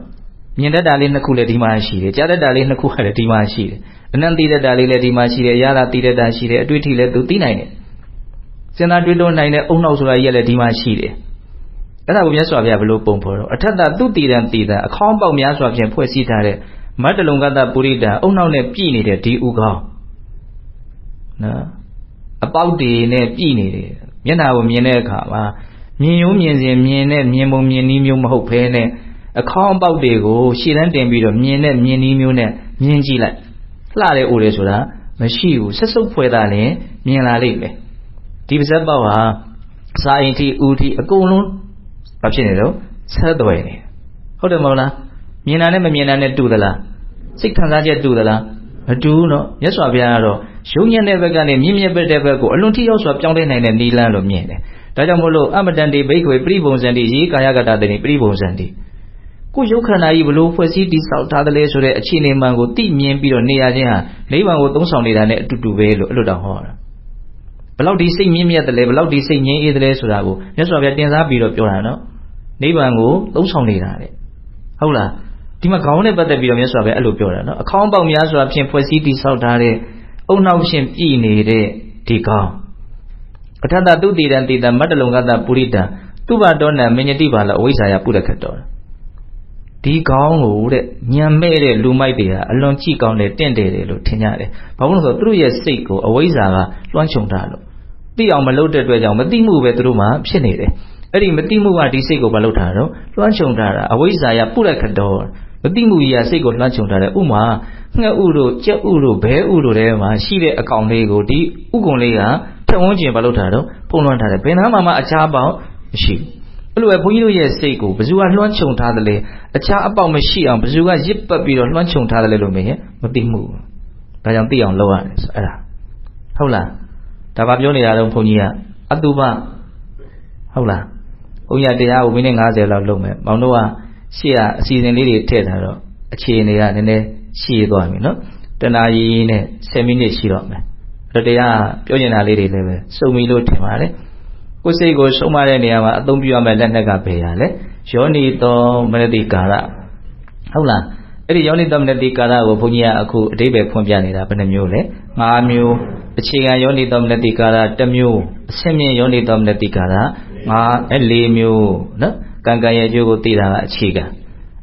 ်မြင်တတ်တာလေးနှစ်ခုလည်းဒီမှာရှိတယ်ကြားတတ်တာလေးနှစ်ခုကလည်းဒီမှာရှိတယ်အနံ့သိတတ်တာလေးလည်းဒီမှာရှိတယ်ရတာသိတတ်တာရှိတယ်အတွေ့အထိလည်းသူသိနိုင်တယ်စဉ်းစားတွေးတောနိုင်တဲ့အုံနောက်ဆိုတာကြီးလည်းဒီမှာရှိတယ်အဲ့ဒါကိုမြတ်စွာဘုရားဘယ်လိုပုံဖော်တော့အထတ္တသူတိတံတိတံအခေါင်းပေါက်များစွာဖြင့်ဖွဲ့စည်းထားတဲ့မတ္တလုံကတ္တပုရိတံအုံနောက်နဲ့ပြည်နေတဲ့ဒီဥကောင်းနော်အပေါက်တွေနဲ့ပြည်နေတယ်မျက်နှာကိုမြင်တဲ့အခါမှာမြင်ရုံမြင်စဉ်မြင်တဲ့မြင်ပုံမြင်နည်းမျိုးမဟုတ်ဘဲနဲ့အခေါင်းအပေါက်တွေကိုရှေ့တန်းတင်ပြီးတော့မြင်တဲ့မြင်နည်းမျိုးနဲ့မြင်ကြည့်လိုက်လှတဲ့အိုတယ်ဆိုတာမရှိဘူးဆက်စုပ်ဖွယ်တာလည်းမြင်လာလိမ့်မယ်ဒီပါဇက်ပေါက်ဟာ စာအိမ်ထိဦးထိအကုန်လုံးဘာဖြစ်နေတော့ဆက်သွယ်နေဟုတ်တယ်မဟုတ်လားမြင်တာနဲ့မမြင်တာနဲ့တူသလားစိတ်ခံစားချက်တူသလားမတူဘူးနော်မြတ်စွာဘုရားကတော့ယုံညံ့တဲ့ဘက်ကနေမြင့်မြတ်တဲ့ဘက်ကိုအလွန်ထိရောက်စွာပြောင်းလဲနိုင်တဲ့နိလန်းလို့မြင်တယ်ဒါကြောင့်မို့လို့အမတန်တေဘိက္ခွေပရိပုံစံတိရေကာယကတ္တတိပရိပုံစံတိကိုယုတ်ခန္ဓာကြီးဘလို့ဖွဲ့စည်းတည်ဆောက်ထားတယ်လဲဆိုတဲ့အခြေအနေမှန်ကိုသိမြင်ပြီးတော့နေရခြင်းဟာနိဗ္ဗာန်ကိုသုံးဆောင်နေတာနဲ့အတူတူပဲလို့အဲ့လိုတောင်ဟောတာဘလောက်ဒီစိတ်မြင့်မြတ်တယ်လဲဘလောက်ဒီစိတ်ငြိမ်းအေးတယ်လဲဆိုတာကိုမြတ်စွာဘုရားတင်စားပြီးတော့ပြောတာနော်နိဗ္ဗာန်ကိုသုံးဆောင်နေတာတဲ့ဟုတ်လားဒီမှာခေါင်းနဲ့ပတ်သက်ပြီးတော့မြတ်စွာဘုရားအဲ့လိုပြောတာနော်အခေါင်းပေါက်များစွာဖြင့်ဖွဲ့စည်းတည်ဆောက်ထားတဲ့အုံနောက်ဖြင့်ပြည်နေတဲ့ဒီခေါင်းအထတ္တသုတိတံတိတံမတ္တလုံကတ္တပုရိတံသူဘတောနံမညတိပါလအဝိဇ္ဇာယပုရခတ်တော်ဒီခေါင်းကိုတဲ့ညံမဲ့တဲ့လူမိုက်တွေကအလွန်ကြည့်ကောင်းတယ်တင့်တယ်တယ်လို့ထင်ကြတယ်ဘာလို့လဲဆိုတော့သူတို့ရဲ့စိတ်ကိုအဝိဇ္ဇာကလွှမ်းခြုံထားလို့သိအောင်မလုပ်တဲ့အတွက်ကြောင့်မသိမှုပဲသူတို့မှဖြစ်နေတယ်အဲ့ဒီမသိမှုကဒီစိတ်ကိုမလုပ်တာတော့လွှမ်းခြုံထားတာအဝိဇ္ဇာယပုရခတ်တော်မသိမှုကြီးကစိတ်ကိုလွှမ်းခြုံထားတယ်ဥမာငှက်ဥတို့ကြက်ဥတို့ဘဲဥတို့ထဲမှာရှိတဲ့အကောင်လေးကိုဒီဥကုံလေးကထက်ဝန်းကျင်မလုပ်တာတော့ဖုံးလွှမ်းထားတယ်ဘယ်နာမှအခြားပေါက်မရှိဘူးအဲ့လိုပဲဘုန်းကြီးတို့ရဲ့စိတ်ကိုဘယ်သူကလွှမ်းခြုံထားတယ်လဲအခြားအပေါက်မရှိအောင်ဘယ်သူကရစ်ပတ်ပြီးတော့လွှမ်းခြုံထားတယ်လဲလို့မင်းမသိမှုဒါကြောင့်သိအောင်လုပ်ရတယ်ဆိုအဲ့ဒါဟုတ်လားဒါပါပြောနေတာတော့ဘုန်းကြီးကအတုပဟုတ်လားဘုန်းကြီးတရားကိုမိနစ်90လောက်လုပ်မယ်မောင်တို့ကရှေ့ကအစီအစဉ်လေးတွေထည့်ထားတော့အခြေအနေကနည်းနည်းရှည်သွားပြီနော်တနာရီနဲ့10မိနစ်ရှိတော့မယ်အဲ့တရားပြောနေတာလေးတွေလည်းပဲစုံပြီလို့ထင်ပါတယ်ကိုယ်စိတ်ကိုဆုံးမတဲ့နေရာမှာအသုံးပြုရမယ့်လက်နက်ကဘယ်ရလဲယောနိသောမနတိကာရဟုတ်လားအဲ့ဒီယောနိသောမနတိကာရကိုဘုန်းကြီးကအခုအဓိပ္ပာယ်ဖွင့်ပြနေတာဘယ်နှမျိုးလဲ5မျိုးအခြေခံယောနိသောမနတိကာရ1မျိုးအဆင့်မြင့်ယောနိသောမနတိကာရ4မျိုးနော်ကံကံရဲ့အကျိုးကိုသိတာကအခြေခံ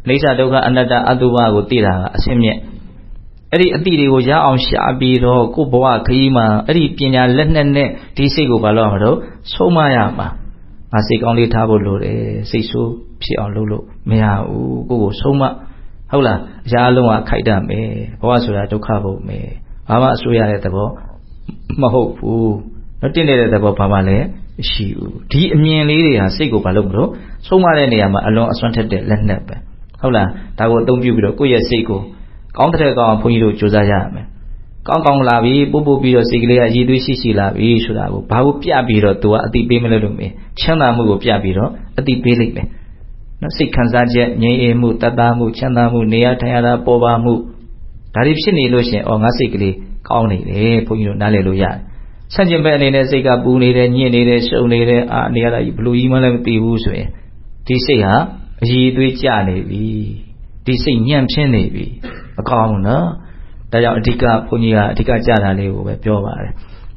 အိဋ္ဌဒုက္ခအနတ္တအတုပကိုသိတာကအဆင့်မြင့်အဲ့ဒီအတိတွေကိုရအောင်ရှာပြီးတော့ကိုယ်ဘဝခရီးမှာအဲ့ဒီပညာလက်နက်နဲ့ဒီစိတ်ကိုဘာလို့ရမှာတော့ဆုံးမရမှာငါစိတ်ကောင်းလေးထားဖို့လိုတယ်စိတ်ဆိုးဖြစ်အောင်လုပ်လို့မရဘူးကိုယ့်ကိုဆုံးမဟုတ်လားအရာအလုံးကခိုက်တတ်မယ်ဘဝဆိုတာဒုက္ခဘုံမယ်ဘာမှအစိုးရတဲ့သဘောမဟုတ်ဘူးတော့တင်းနေတဲ့သဘောဘာမှလည်းမရှိဘူးဒီအမြင်လေးတွေဟာစိတ်ကိုဘာလို့မလို့ဆုံးမတဲ့နေရာမှာအလွန်အစွမ်းထက်တဲ့လက်နက်ပဲဟုတ်လားဒါကိုအသုံးပြုပြီးတော့ကိုယ့်ရဲ့စိတ်ကိုကောင်းတဲ့ကောင်ဘုန်းကြီးတို့ကြိုးစားရရမယ်ကောင်းကောင်းလာပြီပို့ပို့ပြီးတော့စိတ်ကလေးကရည်သွေးရှိလာပြီဆိုတာကိုဘာကိုပြပြီးတော့သူကအတိပေးမလို့လို့မင်းချမ်းသာမှုကိုပြပြီးတော့အတိပေးလိုက်မယ်နော်စိတ်ခံစားချက်ငြိမ်းအေးမှုတတ်တာမှုချမ်းသာမှုနေရထိုင်ရတာပေါ်ပါမှုဒါတွေဖြစ်နေလို့ရှင်ငါစိတ်ကလေးကောင်းနေတယ်ဘုန်းကြီးတို့နားလည်လို့ရတယ်ဆန့်ကျင်ဘက်အနေနဲ့စိတ်ကပူနေတယ်ညစ်နေတယ်ရှုံနေတယ်နေရတာဘလူကြီးမှလည်းမသိဘူးဆိုရင်ဒီစိတ်ဟာအရည်အသွေးကျနေပြီဒီစိတ်ညံ့ဖျင်းနေပြီမကောင်းဘူးနော်ဒါကြောင့်အဓိကဘုန်းကြီးကအဓိကကြတာလေးကိုပဲပြောပါတယ်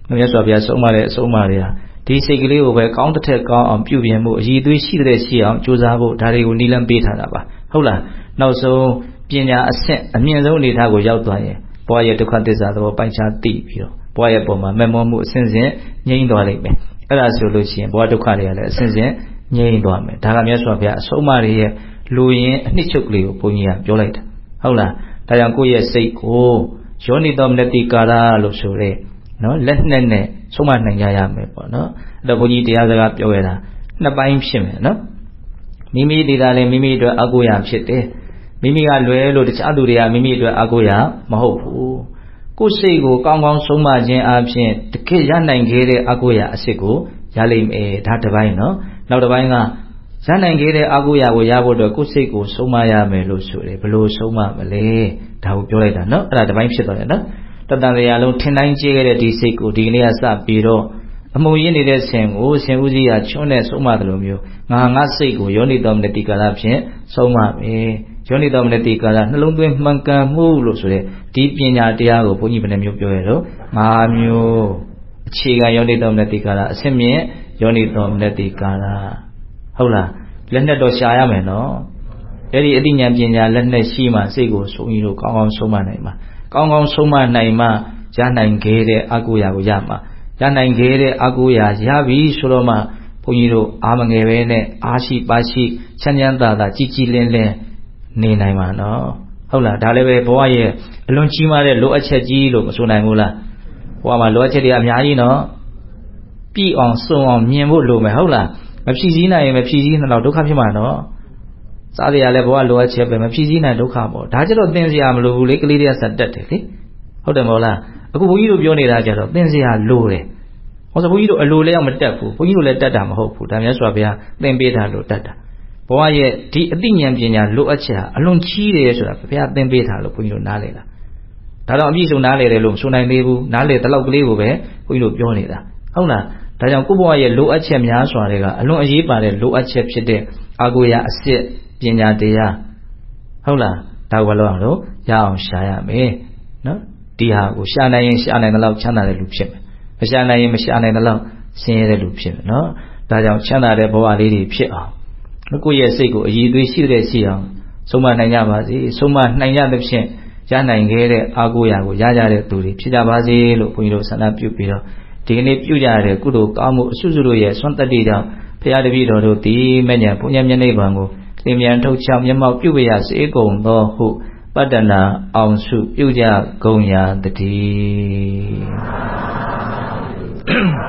မြတ်စွာဘုရားဆုံးမတဲ့အဆုံးအမတွေဟာဒီစိတ်ကလေးကိုပဲကောင်းတစ်ထက်ကောင်းအောင်ပြုပြင်မှုအရည်အသွေးရှိတဲ့ရှိအောင်ကြိုးစားဖို့ဒါတွေကိုနိလန်းပေးထားတာပါဟုတ်လားနောက်ဆုံးပညာအဆင့်အမြင့်ဆုံးအနေထားကိုရောက်သွားရင်ဘဝရဲ့ဒုက္ခသစ္စာသဘောပိုင်းခြားသိပြီးတော့ဘဝရဲ့ပုံမှာမမောမှုအစဉ်စဉ်ငြိမ်းသွားလိမ့်မယ်အဲ့ဒါဆိုလို့ရှိရင်ဘဝဒုက္ခတွေကလည်းအစဉ်စဉ်ငြိမ်းသွားမယ်ဒါကမြတ်စွာဘုရားအဆုံးအမတွေရဲ့လူရင်းအနှစ်ချုပ်ကလေးကိုဘုန်းကြီးကပြောလိုက်တာဟုတ်လားဒါကြောင့်ကိုယ့်ရဲ့စိတ်ကိုယောနိသောမနတိကာရလို့ဆိုရဲနော်လက်နဲ့နဲ့ဆုံးမနိုင်ကြရမယ်ပေါ့နော်အဲ့တော့ဘုန်းကြီးတရားစကားပြောရတာနှစ်ပိုင်းဖြစ်မယ်နော်မိမိဒီသာလည်းမိမိအတွက်အကိုရာဖြစ်တယ်မိမိကလွယ်လို့တခြားသူတွေကမိမိအတွက်အကိုရာမဟုတ်ဘူးကိုယ်စိတ်ကိုကောင်းကောင်းဆုံးမခြင်းအပြင်တကယ်ရနိုင်ခဲ့တဲ့အကိုရာအစစ်ကိုရလိမ့်မယ်ဒါတစ်ပိုင်းနော်နောက်တစ်ပိုင်းကရနိုင်ခဲ့တဲ့အကိုရာကိုရဖို့အတွက်ကိုယ်စိတ်ကိုဆုံးမရမယ်လို့ဆိုတယ်ဘယ်လိုဆုံးမမလဲဒါကိုပြောလိုက်တာနော်အဲ့ဒါတစ်ပိုင်းဖြစ်သွားတယ်နော်တတန်တရားလုံးထင်တိုင်းကျေးခဲ့တဲ့ဒီစိတ်ကိုဒီကနေ့ကစပြီးတော့အမှုရင်းနေတဲ့ဆင်ကိုဆင်ဦးစီးကချွန်းနဲ့ဆုံးမတယ်လို့မျိုးငါစိတ်ကိုယောနိသောမနတိကာရဖြင့်ဆုံးမမယ်ယောနိသောမနတိကာရနှလုံးသွင်းမှန်ကန်မှုလို့ဆိုတဲ့ဒီပညာတရားကိုဘုန်းကြီးဘယ်နှမျိုးပြောရတော့5မျိုးအခြေခံယောနိသောမနတိကာရအဆင့်မြင့်ယောနိသောမနတိကာရဟုတ်လားလက်နဲ့တော့ရှာရမယ်နော်အဲ့ဒီအသိဉာဏ်ပညာလက်နဲ့ရှိမှစိတ်ကိုဆုံးကြီးလို့ကောင်းကောင်းဆုံးမနိုင်မှာကောင်းကောင်းဆုံးမနိုင်မှရနိုင်ခဲ့တဲ့အကိုရာကိုရမှာရနိုင်ခဲ့တဲ့အကိုရာရပြီဆိုတော့မှဘုန်းကြီးတို့အာမငယ်ပဲနဲ့အားရှိပါရှိချမ်းချမ်းသာသာကြည်ကြည်လင်းလင်းနေနိုင်မှာနော်ဟုတ်လားဒါလည်းပဲဘဝရဲ့အလွန်ကြီးမားတဲ့လိုအပ်ချက်ကြီးလို့မဆိုနိုင်ဘူးလားဘဝမှာလိုအပ်ချက်တွေအများကြီးနော် ပြည့်အောင်စုံအောင်မြင်ဖို့လိုမယ်ဟုတ်လားမဖြည့်စည်းနိုင်ရင်မဖြည့်စည်းတော့ဒုက္ခဖြစ်မှာနော်စားရလဲဘဝလိုအပ်ချက်ပဲမဖြည့်စည်းနိုင်ဒုက္ခပေါ့ဒါကြတော့သင်စရာမလိုဘူးလေကလေးတွေကဆက်တက်တယ်လေဟုတ်တယ်မဟုတ်လားအခုဘုန်းကြီးတို့ပြောနေတာကြတော့သင်စရာလိုတယ်ဟောဆိုဘုန်းကြီးတို့အလိုလဲအောင်မတက်ဘူးဘုန်းကြီးတို့လည်းတက်တာမဟုတ်ဘူးဒါများဆိုပါဗျာသင်ပေးတာလို့တက်တာဘဝရဲ့ဒီအသိဉာဏ်ပညာလိုအပ်ချက်ဟာအလွန်ကြီးတယ်ဆိုတာဘုရားသင်ပေးတာလို့ဘုန်းကြီးတို့နားလည်လားဒါတော့အပြည့်စုံနားလည်တယ်လို့မဆိုနိုင်သေးဘူးနားလည်တဲ့လောက်ကလေးကိုပဲဘုန်းကြီးတို့ပြောနေတာဟုတ်လားဒါကြောင့်ကိုယ့်ဘဝရဲ့လိုအပ်ချက်များစွာတွေကအလွန်အရေးပါတဲ့လိုအပ်ချက်ဖြစ်တဲ့အာကိုရာအစစ်ပညာတရားဟုတ်လားဒါကိုလည်းအောင်လို့ရအောင်ရှာရမယ်နော်ဒီဟာကိုရှာနိုင်ရင်ရှာနိုင်တဲ့လောက်ချမ်းသာတဲ့လူဖြစ်မယ်မရှာနိုင်ရင်မရှာနိုင်တဲ့လောက်ဆင်းရဲတဲ့လူဖြစ်မယ်နော်ဒါကြောင့်ချမ်းသာတဲ့ဘဝလေးတွေဖြစ်အောင်ကိုယ့်ရဲ့စိတ်ကိုအည်သွေးရှိတဲ့ရှိအောင်ဆုံးမနိုင်ကြပါစေဆုံးမနိုင်ကြသဖြင့်ရနိုင်ခဲ့တဲ့အာကိုရာကိုရကြတဲ့သူတွေဖြစ်ကြပါစေလို့ဘုန်းကြီးတို့ဆန္ဒပြုပြီးတော့ဒီကနေ့ပြုကြတဲ့ကုသိုလ်ကောင်းမှုအစွတ်စွတ်တို့ရဲ့ဆွမ်းတတ္တိကြောင့်ဘုရားတပည့်တော်တို့ဒီမဲ့ညာဘုရားမျက်နှိပ်ပံကိုသင်မြန်ထုတ်ချောင်းမျက်မှောက်ပြုပရစေကုန်သောဟုပတ္တနာအောင်စုပြုကြကုန်ရာတည်း